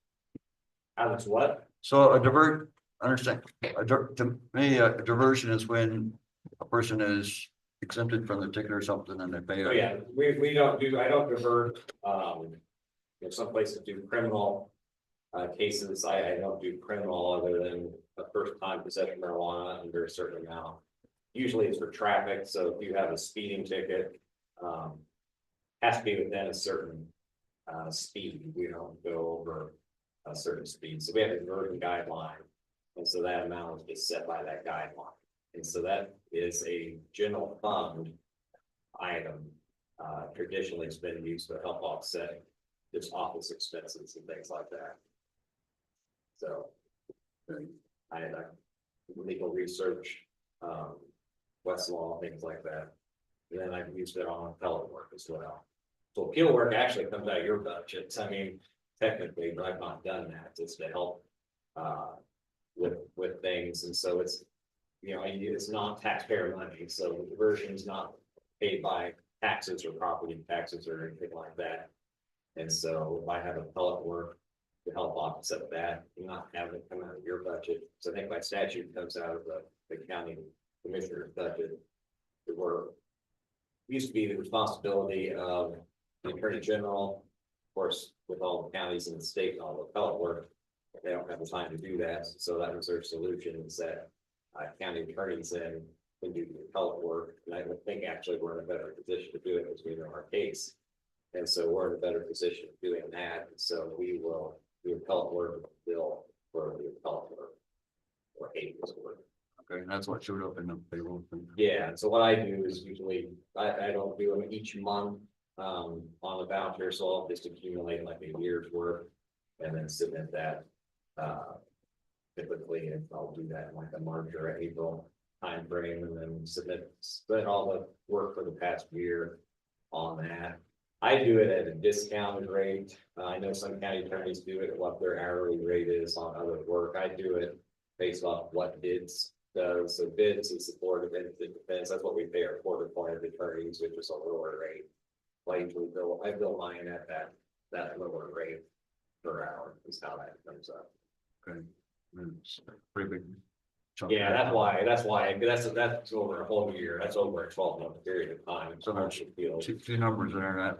Alex, what? So a divert, understand, to me, a diversion is when a person is exempted from the ticket or something and they pay. Oh, yeah, we don't do, I don't divert, some places do criminal. Cases, I don't do criminal other than a first time possession of marijuana under a certain amount. Usually it's for traffic, so if you have a speeding ticket, has to be within a certain speed. We don't go over a certain speed, so we have a diversion guideline. And so that amount is set by that guideline. And so that is a general fund item. Traditionally it's been used to help offset just office expenses and things like that. So I had legal research, Westlaw, things like that. And then I've used it on appellate work as well. So appeal work actually comes out of your budget. I mean, technically, but I've not done that. It's to help with things. And so it's, it's not taxpayer money. So the diversion is not paid by taxes or property taxes or anything like that. And so if I have appellate work to help offset that, and not have it come out of your budget. So I think by statute it comes out of the county commissioner's budget. We're used to be the responsibility of the Attorney General. Of course, with all the counties in the state and all the appellate work, they don't have the time to do that, so that was their solution, is that county attorneys then can do the appellate work, and I would think actually we're in a better position to do it as we know our case. And so we're in a better position of doing that, and so we will do appellate work, bill for the appellate work. Or April's work. Okay, and that's what showed up in the payroll thing. Yeah, so what I do is usually, I don't do them each month, on the voucher, so I'll just accumulate like a year's worth. And then submit that, typically, and I'll do that in like a March or April timeframe, and then submit all the work for the past year on that. I do it at a discounted rate. I know some county attorneys do it at what their hourly rate is on other work. I do it based off what bids does. So bids is the Board of Defense. That's what we pay our court appointed attorneys, which is a lower rate. I bill mine at that lower rate per hour is how that comes up. Okay. It's a pretty big. chunk. Yeah, that's over a whole year. That's over a 12-month period of time. So there's two numbers in there that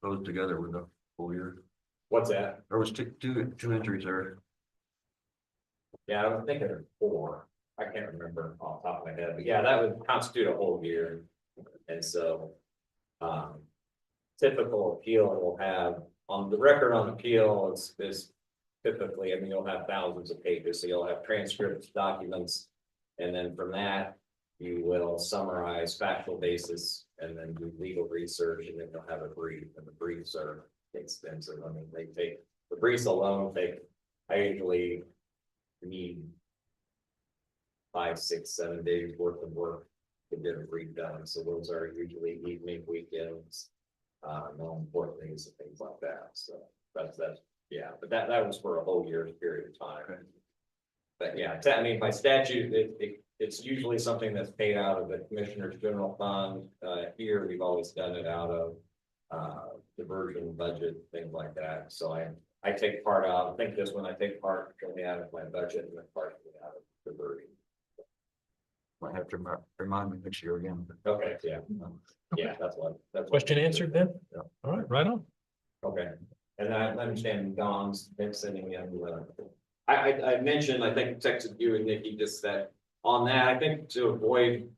goes together with the full year. What's that? There was two entries there. Yeah, I was thinking of 4. I can't remember off the top of my head, but yeah, that would constitute a whole year. And so, typical appeal will have on the record on appeal is typically, I mean, you'll have thousands of pages, so you'll have transcripts, documents. And then from that, you will summarize factual basis and then do legal research, and then you'll have a brief, and the briefs are extensive. I mean, the briefs alone I usually need 5, 6, 7 days worth of work to get a brief done. So those are usually evening, weekends, no important things and things like that. So that's yeah, but that was for a whole year's period of time. Okay. But yeah, I mean, by statute, it's usually something that's paid out of the Commissioner's General Fund. Here, we've always done it out of diversion budget, things like that. So I take part out. I think this one I take part only out of my budget and then part out of diversion. Might have to remind me next year again. Okay, yeah, yeah, that's what. Question answered then? Yeah. All right, right on. Okay, and I understand Don's been sending in, I mentioned, I think texted you and Nikki just that on that, I think to avoid,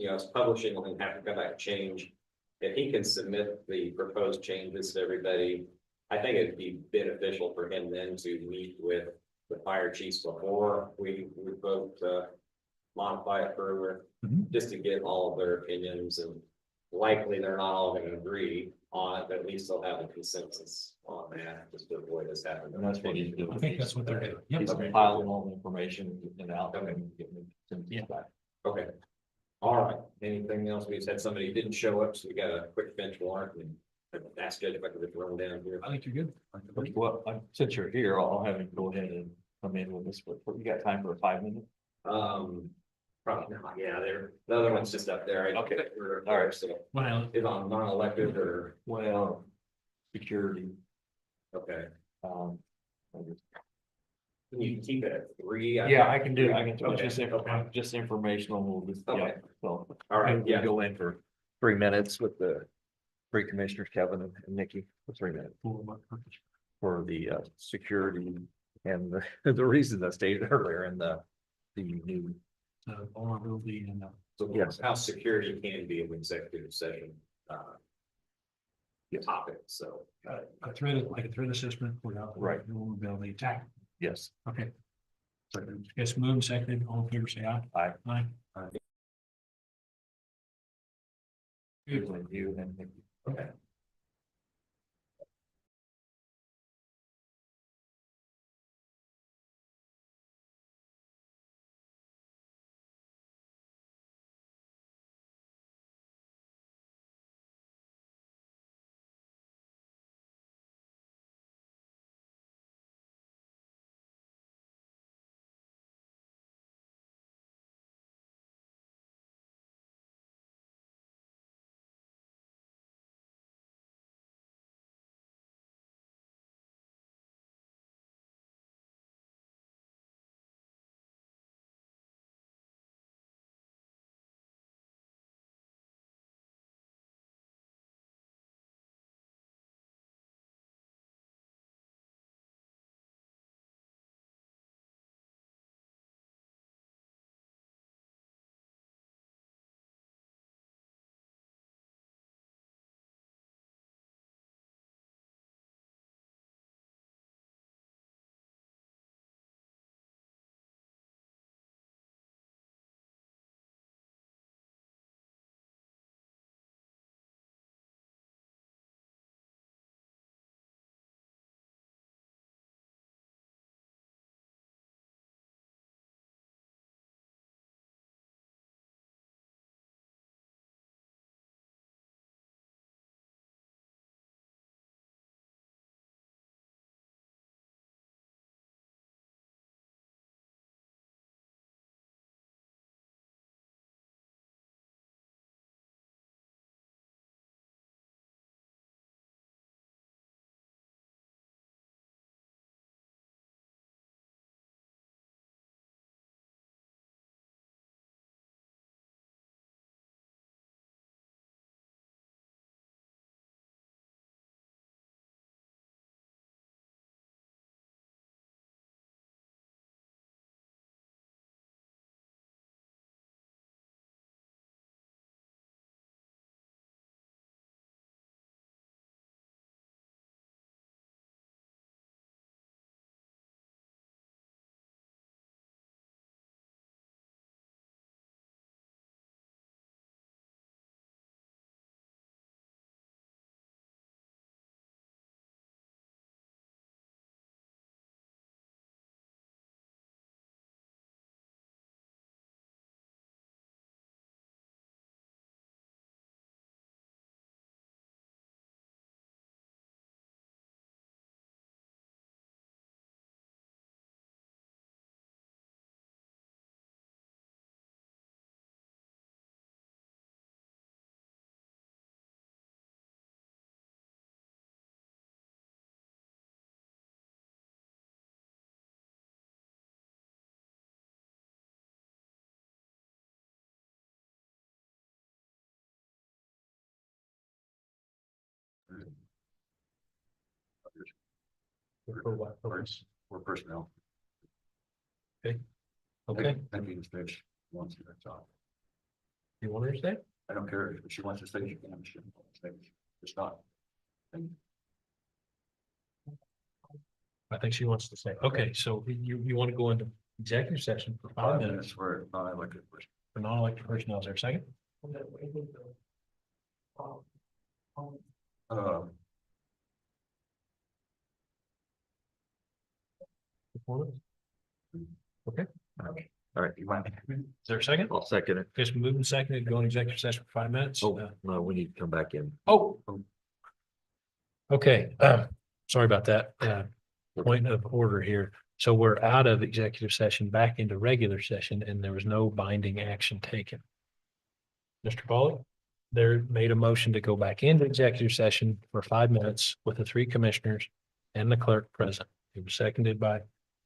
us publishing and having to come back and change, if he can submit the proposed changes to everybody, I think it'd be beneficial for him then to meet with the fire chiefs before we vote to modify it further, just to get all of their opinions, and likely they're not all going to agree on it, but at least they'll have a consensus on that, just to avoid this happening. And that's what he's doing. I think that's what they're doing. Yep. He's compiling all the information, getting it out there and getting it Yeah. back. Okay. All right, anything else? We just had somebody who didn't show up, so we got a quick bench warrant, and ask Judge if I could just run down here. I think you're good. Well, since you're here, I'll have him go ahead and come in with this, but you got time for a 5 minute? Probably not, yeah, the other one's just up there. Okay. All right, so Well, is on non-elected or, Well, security, okay, I guess. can you keep it at 3? Yeah, I can do, it's Okay, just informational, we'll just, yeah, Okay. so. All right, We yeah, go in for 3 minutes with the 3 commissioners, Kevin and Nikki, for 3 minutes. For the security and the reason I stated earlier in the new. vulnerability and, so Yes. how security can be an executive session, topic, so. a threat, like a threat assessment without. the Right. Vulnerability attack. Yes. Okay. Yes, move and seconded. All in favor, say aye. Aye. Aye. You and Nikki. Okay. For what purpose? For personnel. Okay, That means fish wants to, that's all. you want her to stay? I don't care if she wants to stay, she can, she doesn't want to stay. It's not. I think she wants to stay. Okay, so you want to go into executive session for 5 minutes For non-elected person. for non-elected personnel. Is there a second? Uh, Okay, All right, you mind? is there a second? I'll second it. Just moving seconded, go in executive session for 5 minutes. No, we need to come back in. Oh. Okay, sorry about that. Point of order here. So we're out of executive session, back into regular session, and there was no binding action taken. Mr. Polly, there made a motion to go back into executive session for 5 minutes with the three commissioners and the clerk present. It was seconded by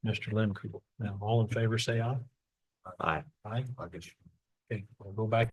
Mr. Limkugel. Now, all in favor, say aye. Aye. Aye. I guess. Okay, we'll go back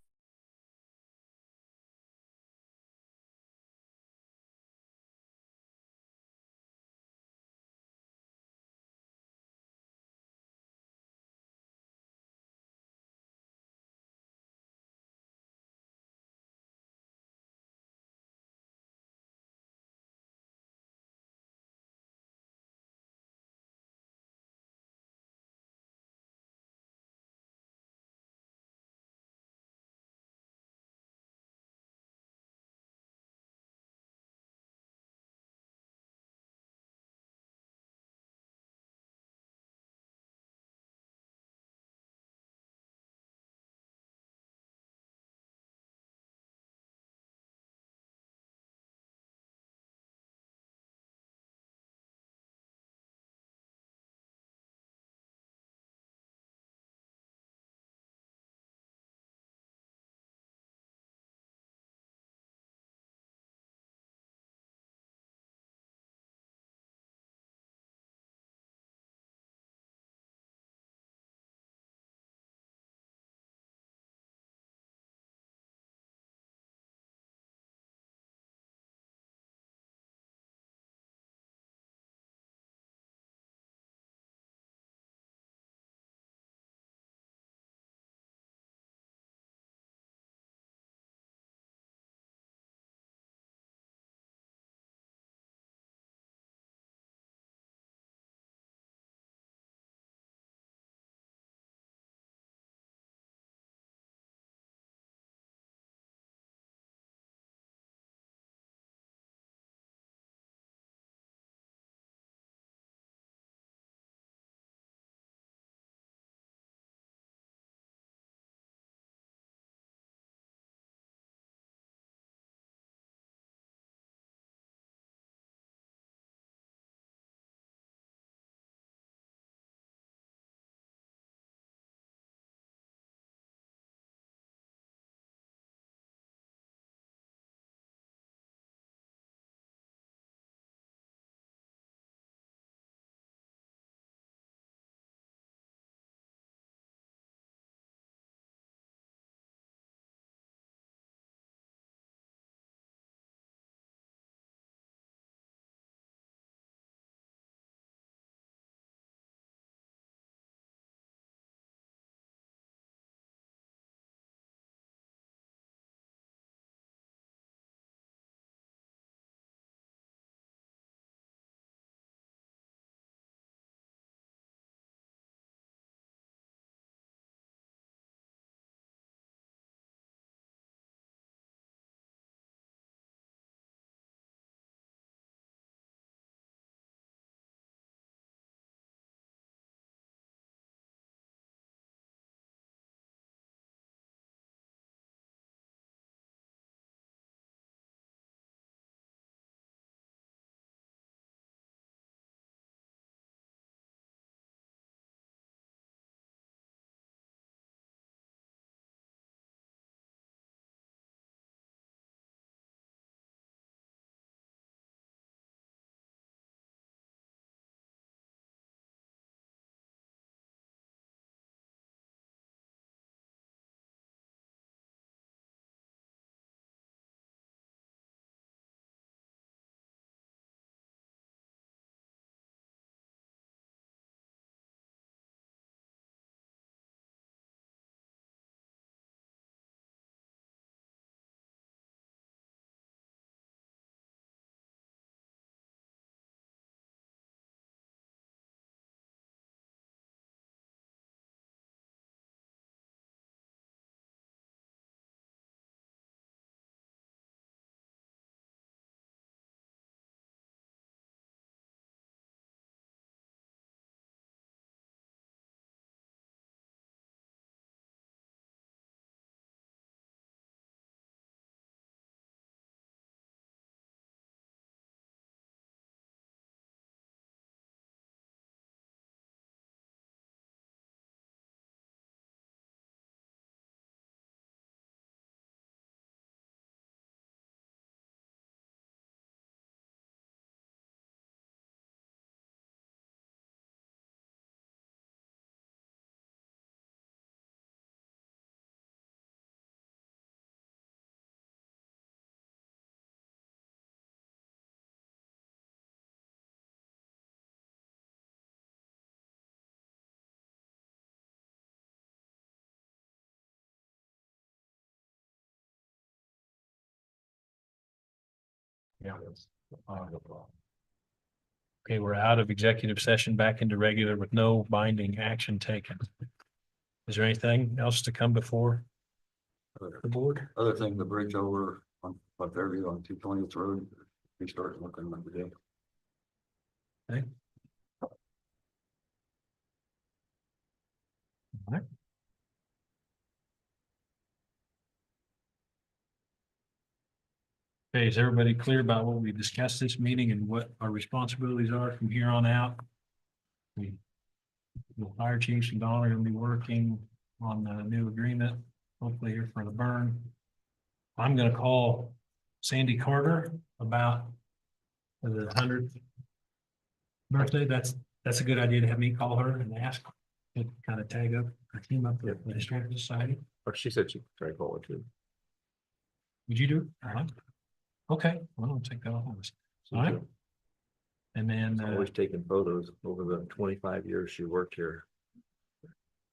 Yeah. Okay, we're out of executive session, back into regular with no binding action taken. Is there anything else to come before the board? Other thing, the bridge over on Fairview on 220th Road, we start looking like today. Okay, is everybody clear about what we discussed this meeting and what our responsibilities are from here on out? The fire chiefs and Donna are gonna be working on the new agreement, hopefully here for the burn. I'm gonna call Sandy Carter about the 100th birthday. That's a good idea to have me call her and ask, to kind of tag up our team up with the Historical Society. Or she said she'd try to call it too. Would you do? All right. Okay, well, I'll take that off. All right. And then, Always taking photos over the 25 years she worked here.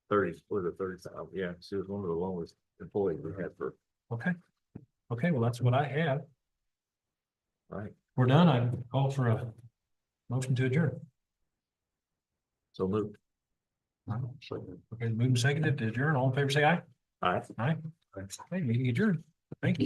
30, was it 30,000? Yeah, she was one of the longest employees we had for. okay. Okay, well, that's what I have. All right, We're done. I call for a motion to adjourn. so moved. Okay, moving seconded to adjourn. All in favor, say aye. All right. Aye. Okay, meeting adjourned. Thank you.